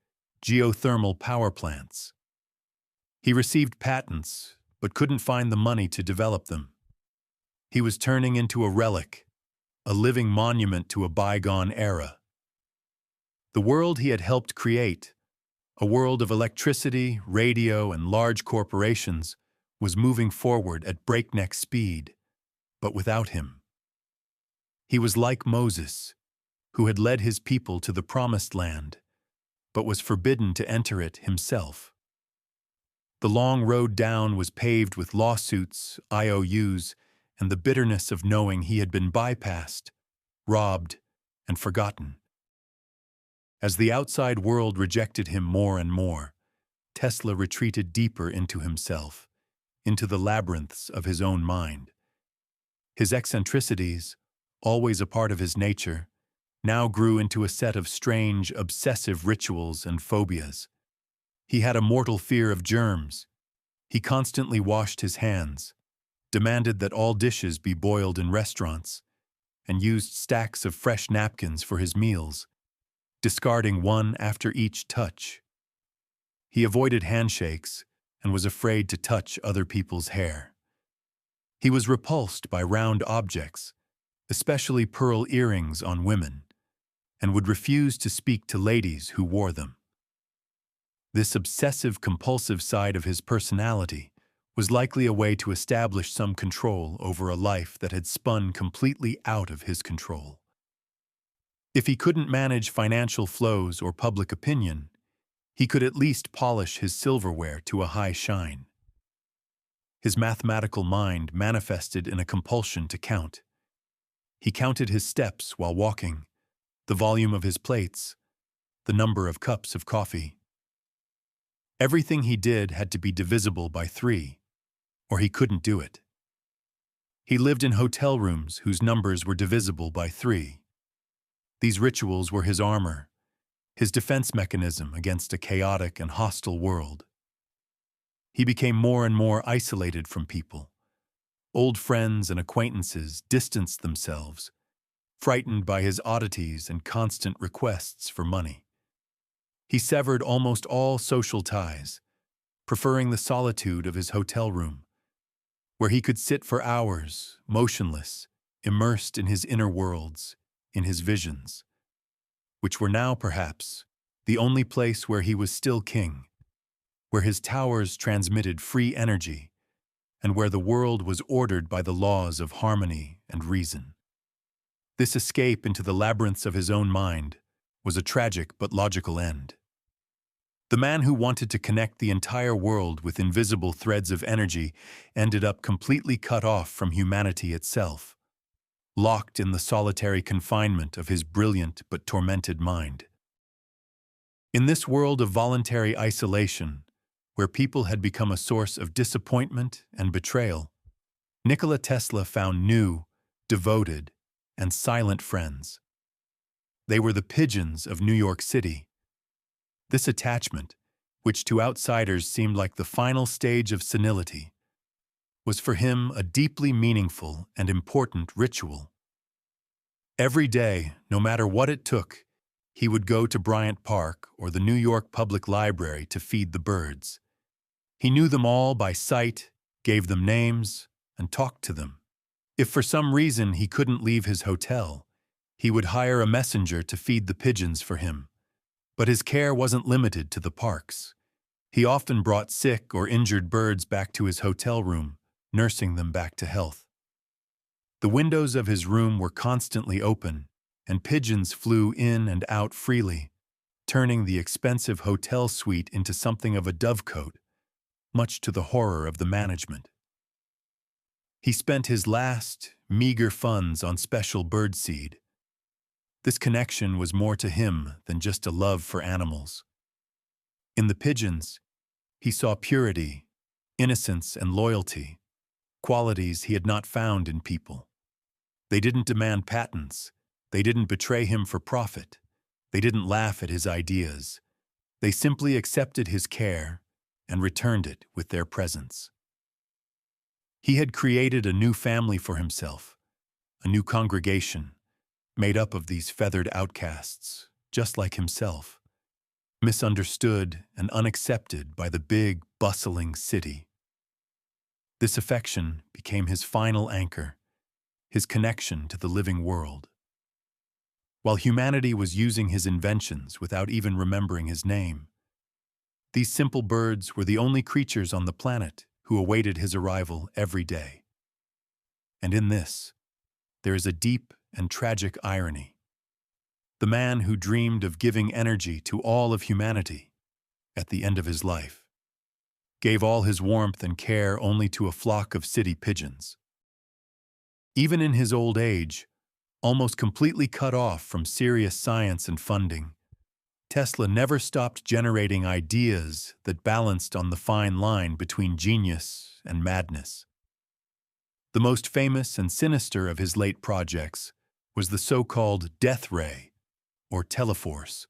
geothermal power plants. He received patents, but couldn't find the money to develop them. He was turning into a relic, a living monument to a bygone era. The world he had helped create, a world of electricity, radio, and large corporations, was moving forward at breakneck speed, but without him. He was like Moses, who had led his people to the promised land, but was forbidden to enter it himself. The long road down was paved with lawsuits, IOUs, and the bitterness of knowing he had been bypassed, robbed, and forgotten. As the outside world rejected him more and more, Tesla retreated deeper into himself, into the labyrinths of his own mind. His eccentricities, always a part of his nature, now grew into a set of strange, obsessive rituals and phobias. He had a mortal fear of germs. He constantly washed his hands, demanded that all dishes be boiled in restaurants, and used stacks of fresh napkins for his meals, discarding one after each touch. He avoided handshakes and was afraid to touch other people's hair. He was repulsed by round objects, especially pearl earrings on women, and would refuse to speak to ladies who wore them. This obsessive-compulsive side of his personality was likely a way to establish some control over a life that had spun completely out of his control. If he couldn't manage financial flows or public opinion, he could at least polish his silverware to a high shine. His mathematical mind manifested in a compulsion to count. He counted his steps while walking, the volume of his plates, the number of cups of coffee. Everything he did had to be divisible by 3, or he couldn't do it. He lived in hotel rooms whose numbers were divisible by 3. These rituals were his armor, his defense mechanism against a chaotic and hostile world. He became more and more isolated from people. Old friends and acquaintances distanced themselves, frightened by his oddities and constant requests for money. He severed almost all social ties, preferring the solitude of his hotel room, where he could sit for hours, motionless, immersed in his inner worlds, in his visions, which were now, perhaps, the only place where he was still king, where his towers transmitted free energy, and where the world was ordered by the laws of harmony and reason. This escape into the labyrinths of his own mind was a tragic but logical end. The man who wanted to connect the entire world with invisible threads of energy ended up completely cut off from humanity itself, locked in the solitary confinement of his brilliant but tormented mind. In this world of voluntary isolation, where people had become a source of disappointment and betrayal, Nikola Tesla found new, devoted, and silent friends. They were the Pigeons of New York City. This attachment, which to outsiders seemed like the final stage of senility, was for him a deeply meaningful and important ritual. Every day, no matter what it took, he would go to Bryant Park or the New York Public Library to feed the birds. He knew them all by sight, gave them names, and talked to them. If for some reason he couldn't leave his hotel, he would hire a messenger to feed the pigeons for him. But his care wasn't limited to the parks. He often brought sick or injured birds back to his hotel room, nursing them back to health. The windows of his room were constantly open, and pigeons flew in and out freely, turning the expensive hotel suite into something of a dovecote, much to the horror of the management. He spent his last, meager funds on special birdseed. This connection was more to him than just a love for animals. In the pigeons, he saw purity, innocence, and loyalty, qualities he had not found in people. They didn't demand patents. They didn't betray him for profit. They didn't laugh at his ideas. They simply accepted his care and returned it with their presence. He had created a new family for himself, a new congregation, made up of these feathered outcasts, just like himself, misunderstood and unaccepted by the big, bustling city. This affection became his final anchor, his connection to the living world. While humanity was using his inventions without even remembering his name, these simple birds were the only creatures on the planet who awaited his arrival every day. And in this, there is a deep and tragic irony. The man who dreamed of giving energy to all of humanity at the end of his life gave all his warmth and care only to a flock of city pigeons. Even in his old age, almost completely cut off from serious science and funding, Tesla never stopped generating ideas that balanced on the fine line between genius and madness. The most famous and sinister of his late projects was the so-called death ray, or teleforce.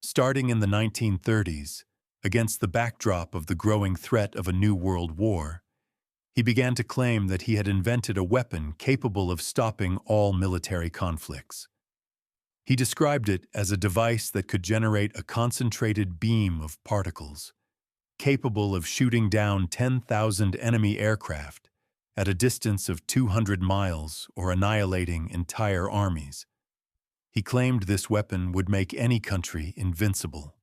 Starting in the 1930s, against the backdrop of the growing threat of a new world war, he began to claim that he had invented a weapon capable of stopping all military conflicts. He described it as a device that could generate a concentrated beam of particles, capable of shooting down 10,000 enemy aircraft at a distance of 200 miles or annihilating entire armies. He claimed this weapon would make any country invincible,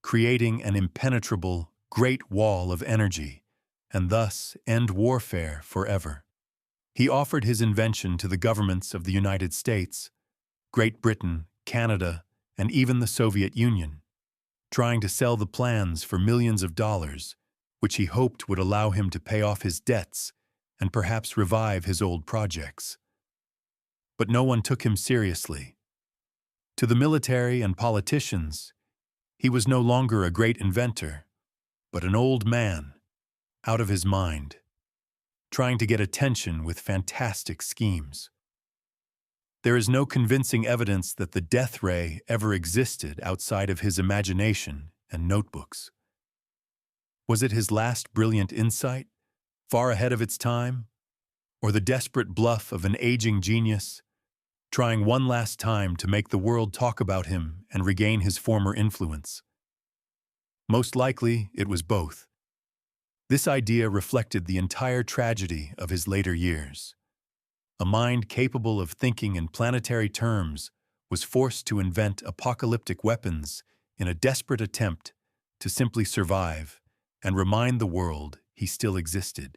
creating an impenetrable great wall of energy, and thus end warfare forever. He offered his invention to the governments of the United States, Great Britain, Canada, and even the Soviet Union, trying to sell the plans for millions of dollars, which he hoped would allow him to pay off his debts and perhaps revive his old projects. But no one took him seriously. To the military and politicians, he was no longer a great inventor, but an old man, out of his mind. trying to get attention with fantastic schemes. There is no convincing evidence that the death ray ever existed outside of his imagination and notebooks. Was it his last brilliant insight, far ahead of its time, or the desperate bluff of an aging genius, trying one last time to make the world talk about him and regain his former influence? Most likely, it was both. This idea reflected the entire tragedy of his later years. A mind capable of thinking in planetary terms was forced to invent apocalyptic weapons in a desperate attempt to simply survive and remind the world he still existed.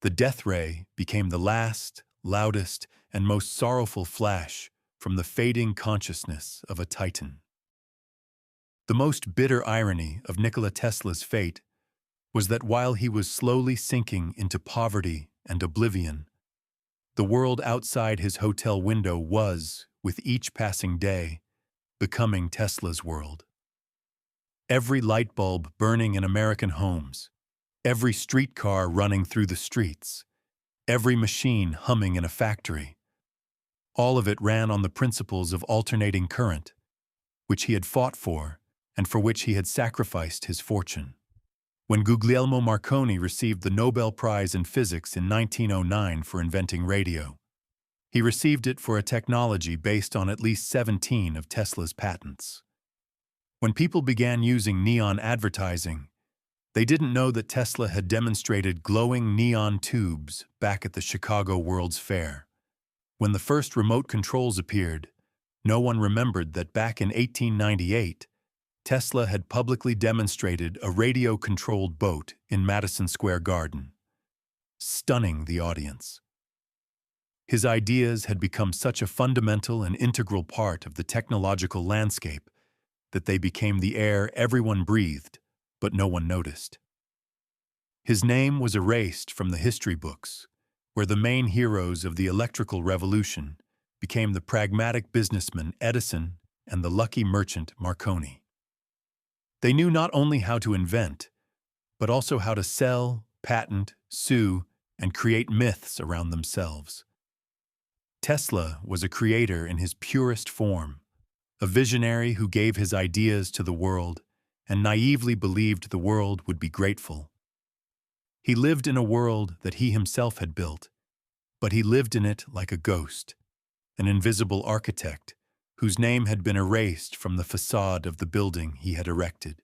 The death ray became the last, loudest, and most sorrowful flash from the fading consciousness of a titan. The most bitter irony of Nikola Tesla's fate was that while he was slowly sinking into poverty and oblivion, the world outside his hotel window was, with each passing day, becoming Tesla's world. Every light bulb burning in American homes, every streetcar running through the streets, every machine humming in a factory, all of it ran on the principles of alternating current, which he had fought for and for which he had sacrificed his fortune. When Guglielmo Marconi received the Nobel Prize in Physics in 1909 for inventing radio, he received it for a technology based on at least 17 of Tesla's patents. When people began using neon advertising, they didn't know that Tesla had demonstrated glowing neon tubes back at the Chicago World's Fair. When the first remote controls appeared, no one remembered that back in 1898, Tesla had publicly demonstrated a radio-controlled boat in Madison Square Garden, stunning the audience. His ideas had become such a fundamental and integral part of the technological landscape that they became the air everyone breathed, but no one noticed. His name was erased from the history books, where the main heroes of the electrical revolution became the pragmatic businessman Edison and the lucky merchant Marconi. They knew not only how to invent, but also how to sell, patent, sue, and create myths around themselves. Tesla was a creator in his purest form, a visionary who gave his ideas to the world and naively believed the world would be grateful. He lived in a world that he himself had built, but he lived in it like a ghost, an invisible architect whose name had been erased from the facade of the building he had erected.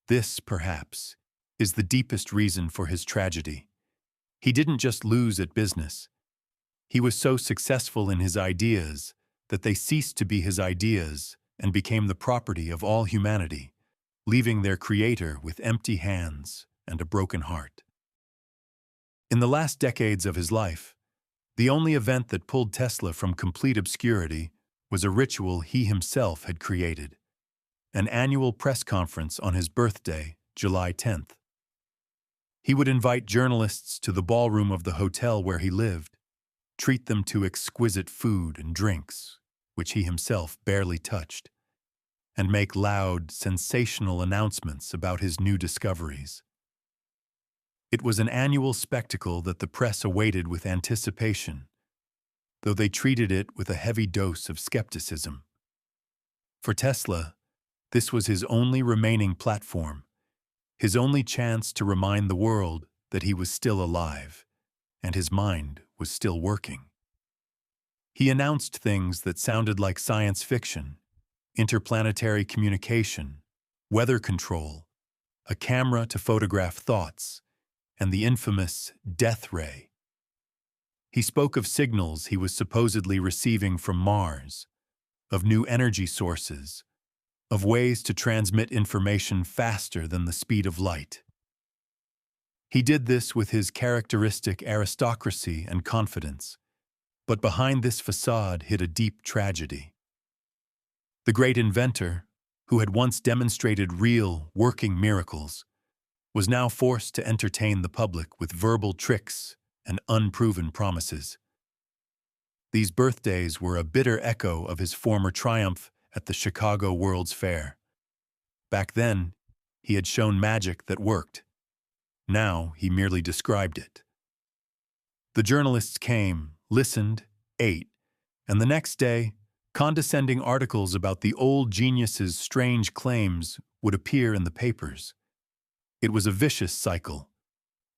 This, perhaps, is the deepest reason for his tragedy. He didn't just lose at business. He was so successful in his ideas that they ceased to be his ideas and became the property of all humanity, leaving their creator with empty hands and a broken heart. In the last decades of his life, the only event that pulled Tesla from complete obscurity was a ritual he himself had created, an annual press conference on his birthday, July 10th. He would invite journalists to the ballroom of the hotel where he lived, treat them to exquisite food and drinks, which he himself barely touched, and make loud, sensational announcements about his new discoveries. It was an annual spectacle that the press awaited with anticipation, though they treated it with a heavy dose of skepticism. For Tesla, this was his only remaining platform, his only chance to remind the world that he was still alive, and his mind was still working. He announced things that sounded like science fiction: interplanetary communication, weather control, a camera to photograph thoughts, and the infamous death ray. He spoke of signals he was supposedly receiving from Mars, of new energy sources, of ways to transmit information faster than the speed of light. He did this with his characteristic aristocracy and confidence, but behind this facade hid a deep tragedy. The great inventor, who had once demonstrated real, working miracles, was now forced to entertain the public with verbal tricks and unproven promises. These birthdays were a bitter echo of his former triumph at the Chicago World's Fair. Back then, he had shown magic that worked. Now he merely described it, The journalists came, listened, ate, and the next day, condescending articles about the old genius's strange claims would appear in the papers. It was a vicious cycle.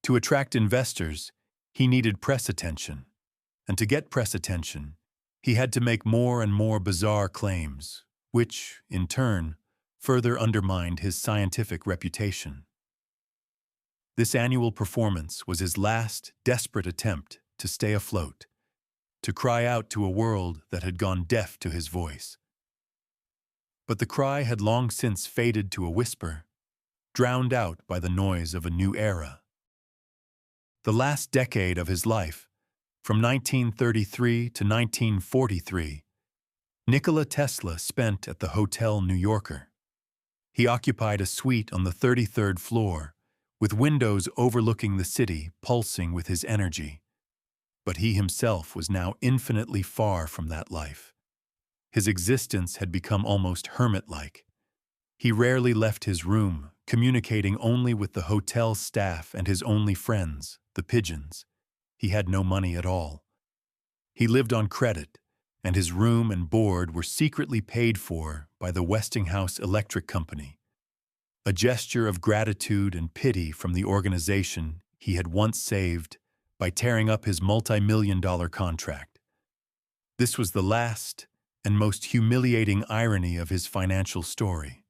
To attract investors, he needed press attention. And to get press attention, he had to make more and more bizarre claims, which, in turn, further undermined his scientific reputation. This annual performance was his last, desperate attempt to stay afloat, to cry out to a world that had gone deaf to his voice. But the cry had long since faded to a whisper, drowned out by the noise of a new era. The last decade of his life, from 1933 to 1943, Nikola Tesla spent at the Hotel New Yorker. He occupied a suite on the 33rd floor, with windows overlooking the city pulsing with his energy. But he himself was now infinitely far from that life. His existence had become almost hermit-like. He rarely left his room, communicating only with the hotel staff and his only friends, the Pigeons. He had no money at all. He lived on credit, and his room and board were secretly paid for by the Westinghouse Electric Company, a gesture of gratitude and pity from the organization he had once saved by tearing up his multi-million-dollar contract. This was the last and most humiliating irony of his financial story.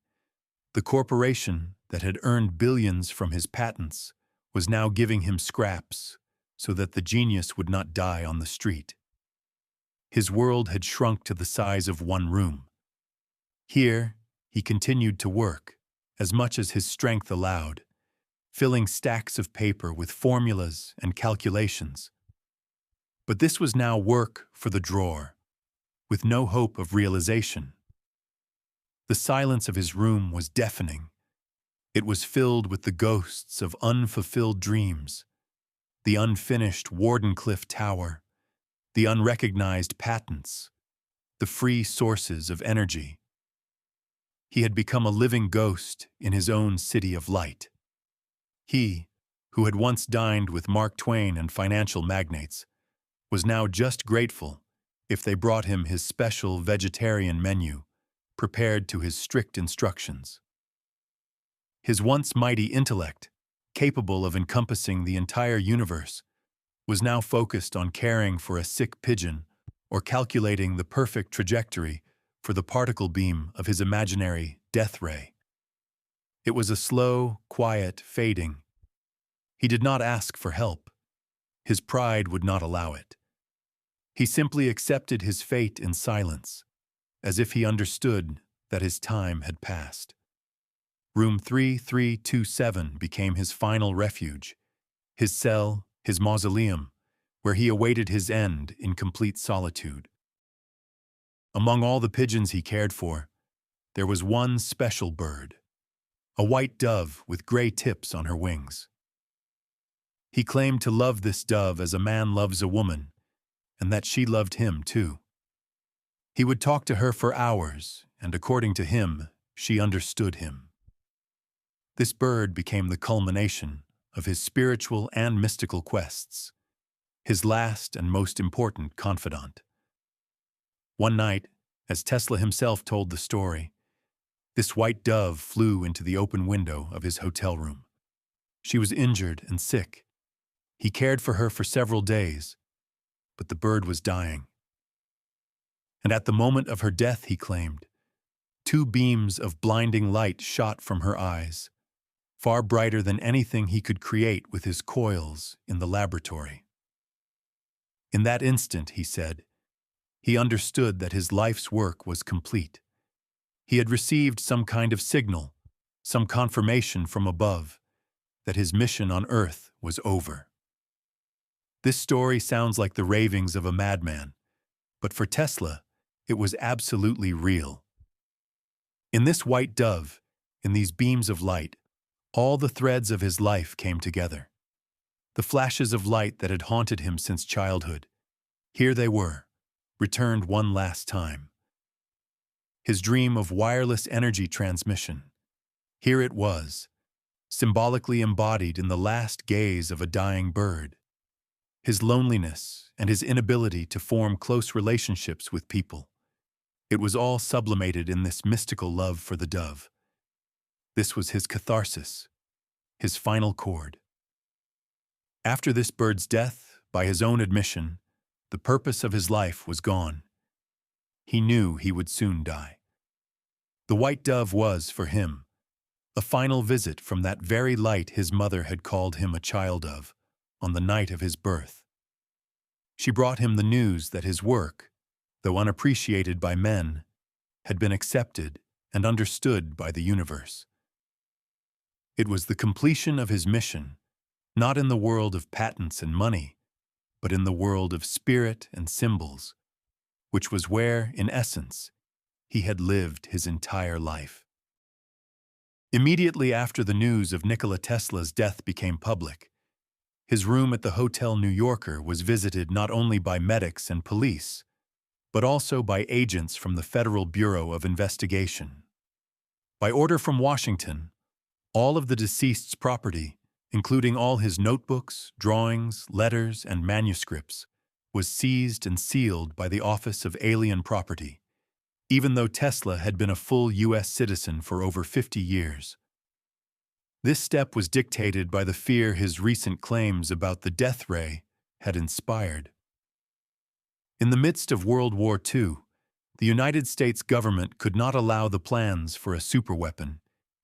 The corporation that had earned billions from his patents was now giving him scraps so that the genius would not die on the street. His world had shrunk to the size of one room. Here, he continued to work, as much as his strength allowed, filling stacks of paper with formulas and calculations. But this was now work for the drawer, with no hope of realization. The silence of his room was deafening. It was filled with the ghosts of unfulfilled dreams, the unfinished Wardenclyffe Tower, the unrecognized patents, the free sources of energy. He had become a living ghost in his own city of light. He, who had once dined with Mark Twain and financial magnates, was now just grateful if they brought him his special vegetarian menu, prepared to his strict instructions. His once mighty intellect, capable of encompassing the entire universe, was now focused on caring for a sick pigeon or calculating the perfect trajectory for the particle beam of his imaginary death ray. It was a slow, quiet fading. He did not ask for help. His pride would not allow it. He simply accepted his fate in silence, as if he understood that his time had passed. Room 3327 became his final refuge, his cell, his mausoleum, where he awaited his end in complete solitude. Among all the pigeons he cared for, there was one special bird, a white dove with gray tips on her wings. He claimed to love this dove as a man loves a woman, and that she loved him too. He would talk to her for hours, and according to him, she understood him. This bird became the culmination of his spiritual and mystical quests, his last and most important confidant. One night, as Tesla himself told the story, this white dove flew into the open window of his hotel room. She was injured and sick. He cared for her for several days, but the bird was dying. And at the moment of her death, he claimed, two beams of blinding light shot from her eyes, far brighter than anything he could create with his coils in the laboratory. In that instant, he said, he understood that his life's work was complete. He had received some kind of signal, some confirmation from above, that his mission on Earth was over. This story sounds like the ravings of a madman, but for Tesla, it was absolutely real. In this white dove, in these beams of light, all the threads of his life came together. The flashes of light that had haunted him since childhood, here they were, returned one last time. His dream of wireless energy transmission, here it was, symbolically embodied in the last gaze of a dying bird. his loneliness, and his inability to form close relationships with people. It was all sublimated in this mystical love for the dove. This was his catharsis, his final chord. After this bird's death, by his own admission, the purpose of his life was gone. He knew he would soon die. The white dove was, for him, a final visit from that very light his mother had called him a child of, on the night of his birth. She brought him the news that his work, though unappreciated by men, had been accepted and understood by the universe. It was the completion of his mission, not in the world of patents and money, but in the world of spirit and symbols, which was where, in essence, he had lived his entire life. Immediately after the news of Nikola Tesla's death became public, his room at the Hotel New Yorker was visited not only by medics and police, but also by agents from the Federal Bureau of Investigation. By order from Washington, all of the deceased's property, including all his notebooks, drawings, letters, and manuscripts, was seized and sealed by the Office of Alien Property, even though Tesla had been a full U.S. citizen for over 50 years. This step was dictated by the fear his recent claims about the death ray had inspired. In the midst of World War II, the United States government could not allow the plans for a superweapon,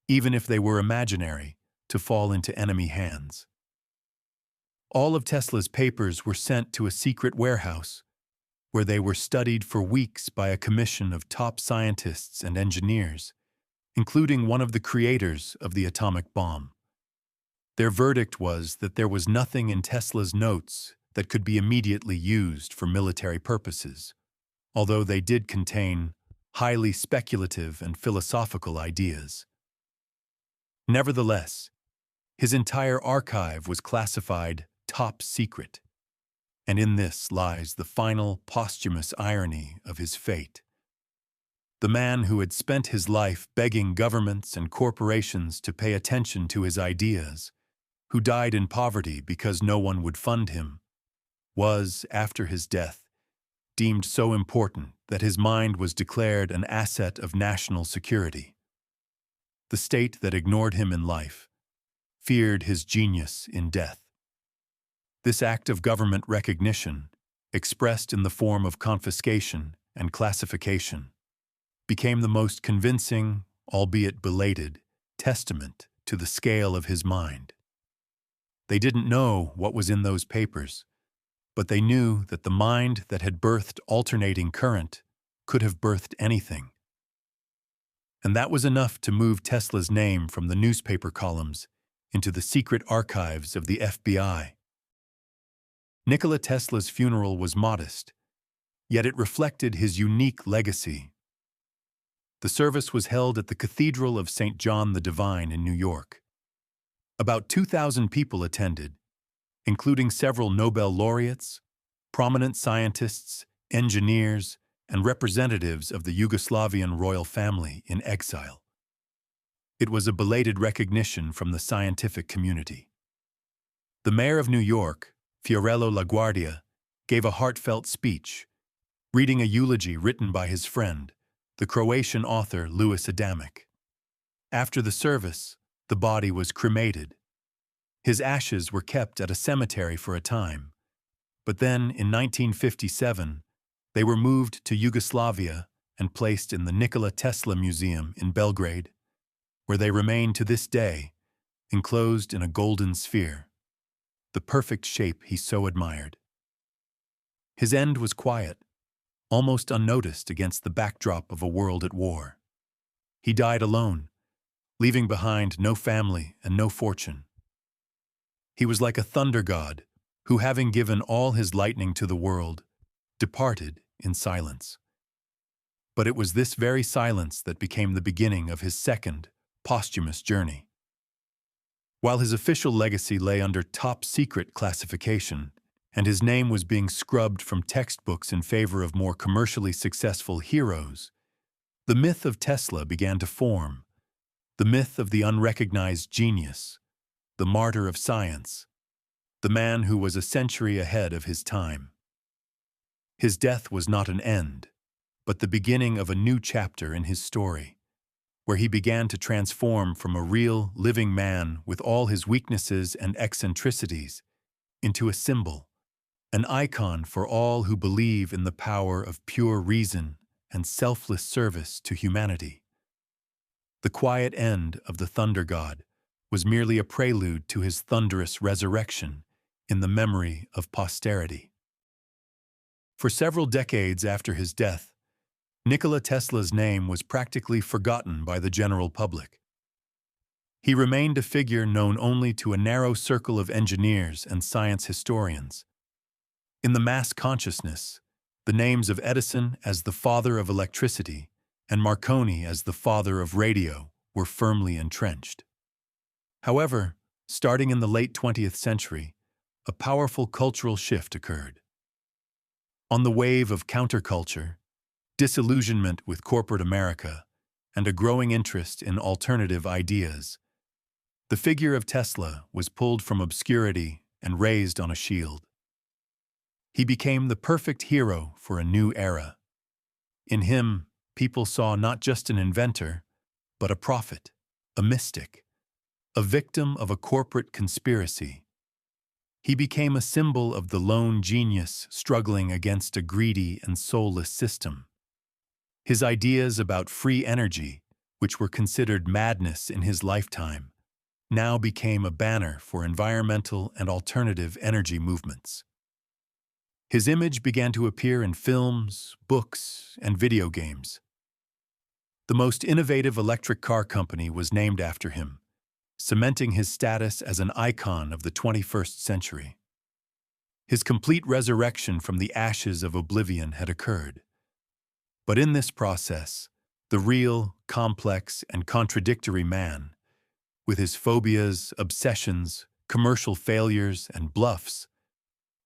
even if they were imaginary, to fall into enemy hands. All of Tesla's papers were sent to a secret warehouse, where they were studied for weeks by a commission of top scientists and engineers, including one of the creators of the atomic bomb. Their verdict was that there was nothing in Tesla's notes that could be immediately used for military purposes, although they did contain highly speculative and philosophical ideas. Nevertheless, his entire archive was classified top secret, and in this lies the final posthumous irony of his fate. The man who had spent his life begging governments and corporations to pay attention to his ideas, who died in poverty because no one would fund him, was, after his death, deemed so important that his mind was declared an asset of national security. The state that ignored him in life feared his genius in death. This act of government recognition, expressed in the form of confiscation and classification, became the most convincing, albeit belated, testament to the scale of his mind. They didn't know what was in those papers, but they knew that the mind that had birthed alternating current could have birthed anything. And that was enough to move Tesla's name from the newspaper columns into the secret archives of the FBI. Nikola Tesla's funeral was modest, yet it reflected his unique legacy. The service was held at the Cathedral of St. John the Divine in New York. About 2,000 people attended, including several Nobel laureates, prominent scientists, engineers, and representatives of the Yugoslavian royal family in exile. It was a belated recognition from the scientific community. The mayor of New York, Fiorello LaGuardia, gave a heartfelt speech, reading a eulogy written by his friend, the Croatian author Louis Adamic. After the service, the body was cremated. His ashes were kept at a cemetery for a time, but then, in 1957, they were moved to Yugoslavia and placed in the Nikola Tesla Museum in Belgrade, where they remain to this day, enclosed in a golden sphere, the perfect shape he so admired. His end was quiet, almost unnoticed against the backdrop of a world at war. He died alone, leaving behind no family and no fortune. He was like a thunder god who, having given all his lightning to the world, departed in silence. But it was this very silence that became the beginning of his second, posthumous journey. While his official legacy lay under top-secret classification, and his name was being scrubbed from textbooks in favor of more commercially successful heroes, the myth of Tesla began to form, the myth of the unrecognized genius, the martyr of science, the man who was a century ahead of his time. His death was not an end, but the beginning of a new chapter in his story, where he began to transform from a real, living man with all his weaknesses and eccentricities into a symbol, an icon for all who believe in the power of pure reason and selfless service to humanity. The quiet end of the Thunder God was merely a prelude to his thunderous resurrection in the memory of posterity. For several decades after his death, Nikola Tesla's name was practically forgotten by the general public. He remained a figure known only to a narrow circle of engineers and science historians. In the mass consciousness, the names of Edison as the father of electricity and Marconi as the father of radio were firmly entrenched. However, starting in the late 20th century, a powerful cultural shift occurred. On the wave of counterculture, disillusionment with corporate America, and a growing interest in alternative ideas, the figure of Tesla was pulled from obscurity and raised on a shield. He became the perfect hero for a new era. In him, people saw not just an inventor, but a prophet, a mystic, a victim of a corporate conspiracy. He became a symbol of the lone genius struggling against a greedy and soulless system. His ideas about free energy, which were considered madness in his lifetime, now became a banner for environmental and alternative energy movements. His image began to appear in films, books, and video games. The most innovative electric car company was named after him, cementing his status as an icon of the 21st century. His complete resurrection from the ashes of oblivion had occurred. But in this process, the real, complex, and contradictory man, with his phobias, obsessions, commercial failures, and bluffs,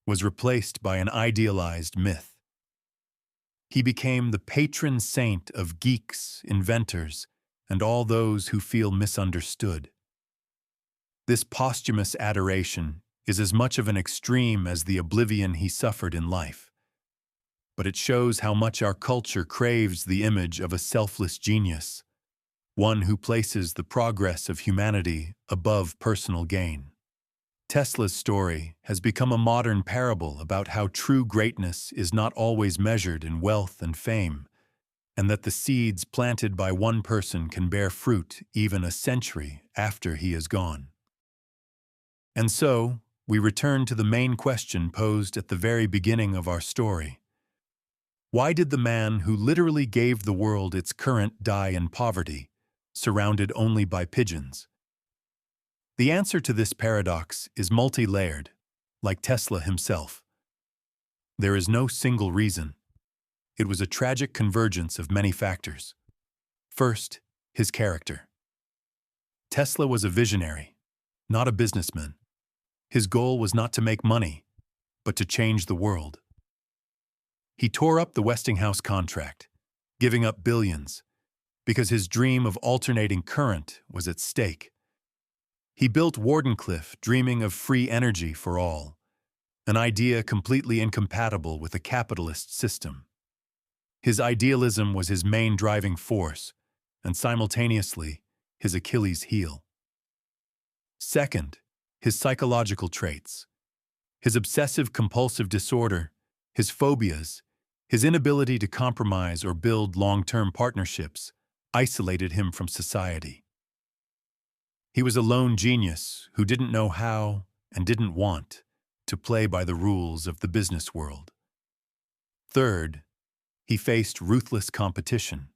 was replaced by an idealized myth. He became the patron saint of geeks, inventors, and all those who feel misunderstood. This posthumous adoration is as much of an extreme as the oblivion he suffered in life. But it shows how much our culture craves the image of a selfless genius, one who places the progress of humanity above personal gain. Tesla's story has become a modern parable about how true greatness is not always measured in wealth and fame, and that the seeds planted by one person can bear fruit even a century after he is gone. And so, we return to the main question posed at the very beginning of our story. Why did the man who literally gave the world its current die in poverty, surrounded only by pigeons? The answer to this paradox is multi-layered, like Tesla himself. There is no single reason. It was a tragic convergence of many factors. First, his character. Tesla was a visionary, not a businessman. His goal was not to make money, but to change the world. He tore up the Westinghouse contract, giving up billions, because his dream of alternating current was at stake. He built Wardenclyffe dreaming of free energy for all, an idea completely incompatible with a capitalist system. His idealism was his main driving force, and simultaneously, his Achilles heel. Second, his psychological traits. His obsessive-compulsive disorder, his phobias, his inability to compromise or build long-term partnerships isolated him from society. He was a lone genius who didn't know how and didn't want to play by the rules of the business world. Third, he faced ruthless competition.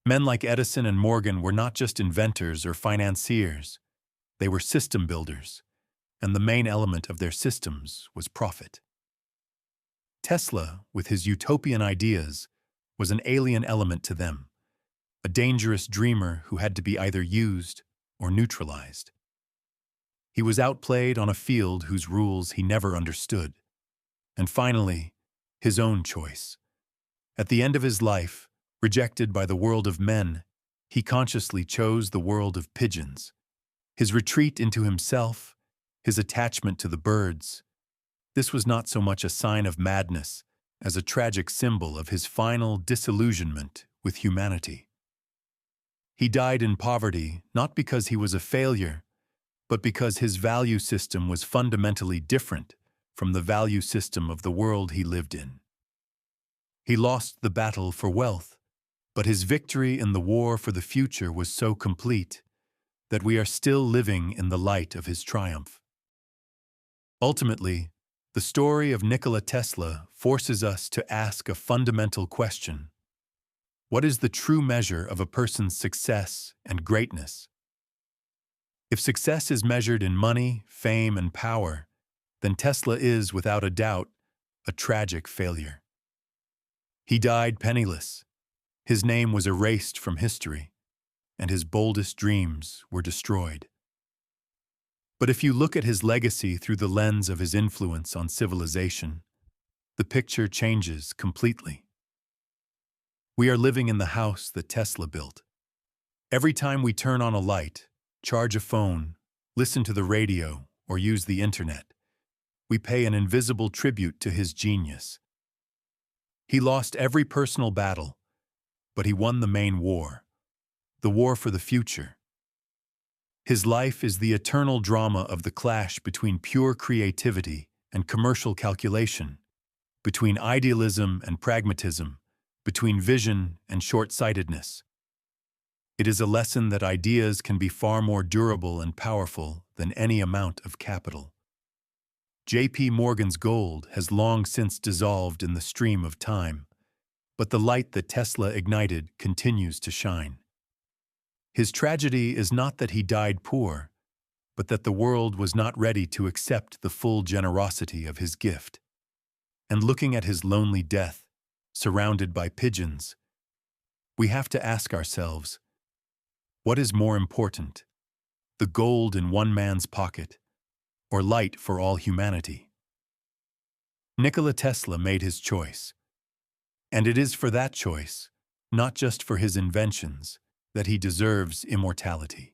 Men like Edison and Morgan were not just inventors or financiers. They were system builders, and the main element of their systems was profit. Tesla, with his utopian ideas, was an alien element to them, a dangerous dreamer who had to be either used or neutralized. He was outplayed on a field whose rules he never understood. And finally, his own choice. At the end of his life, rejected by the world of men, he consciously chose the world of pigeons. His retreat into himself, his attachment to the birds. This was not so much a sign of madness as a tragic symbol of his final disillusionment with humanity. He died in poverty not because he was a failure, but because his value system was fundamentally different from the value system of the world he lived in. He lost the battle for wealth, but his victory in the war for the future was so complete that we are still living in the light of his triumph. Ultimately, the story of Nikola Tesla forces us to ask a fundamental question. What is the true measure of a person's success and greatness? If success is measured in money, fame, and power, then Tesla is, without a doubt, a tragic failure. He died penniless. His name was erased from history, and his boldest dreams were destroyed. But if you look at his legacy through the lens of his influence on civilization, the picture changes completely. We are living in the house that Tesla built. Every time we turn on a light, charge a phone, listen to the radio, or use the internet, we pay an invisible tribute to his genius. He lost every personal battle, but he won the main war, the war for the future. His life is the eternal drama of the clash between pure creativity and commercial calculation, between idealism and pragmatism, between vision and short-sightedness. It is a lesson that ideas can be far more durable and powerful than any amount of capital. J.P. Morgan's gold has long since dissolved in the stream of time, but the light that Tesla ignited continues to shine. His tragedy is not that he died poor, but that the world was not ready to accept the full generosity of his gift. And looking at his lonely death, surrounded by pigeons, we have to ask ourselves, what is more important, the gold in one man's pocket, or light for all humanity? Nikola Tesla made his choice, and it is for that choice, not just for his inventions, that he deserves immortality.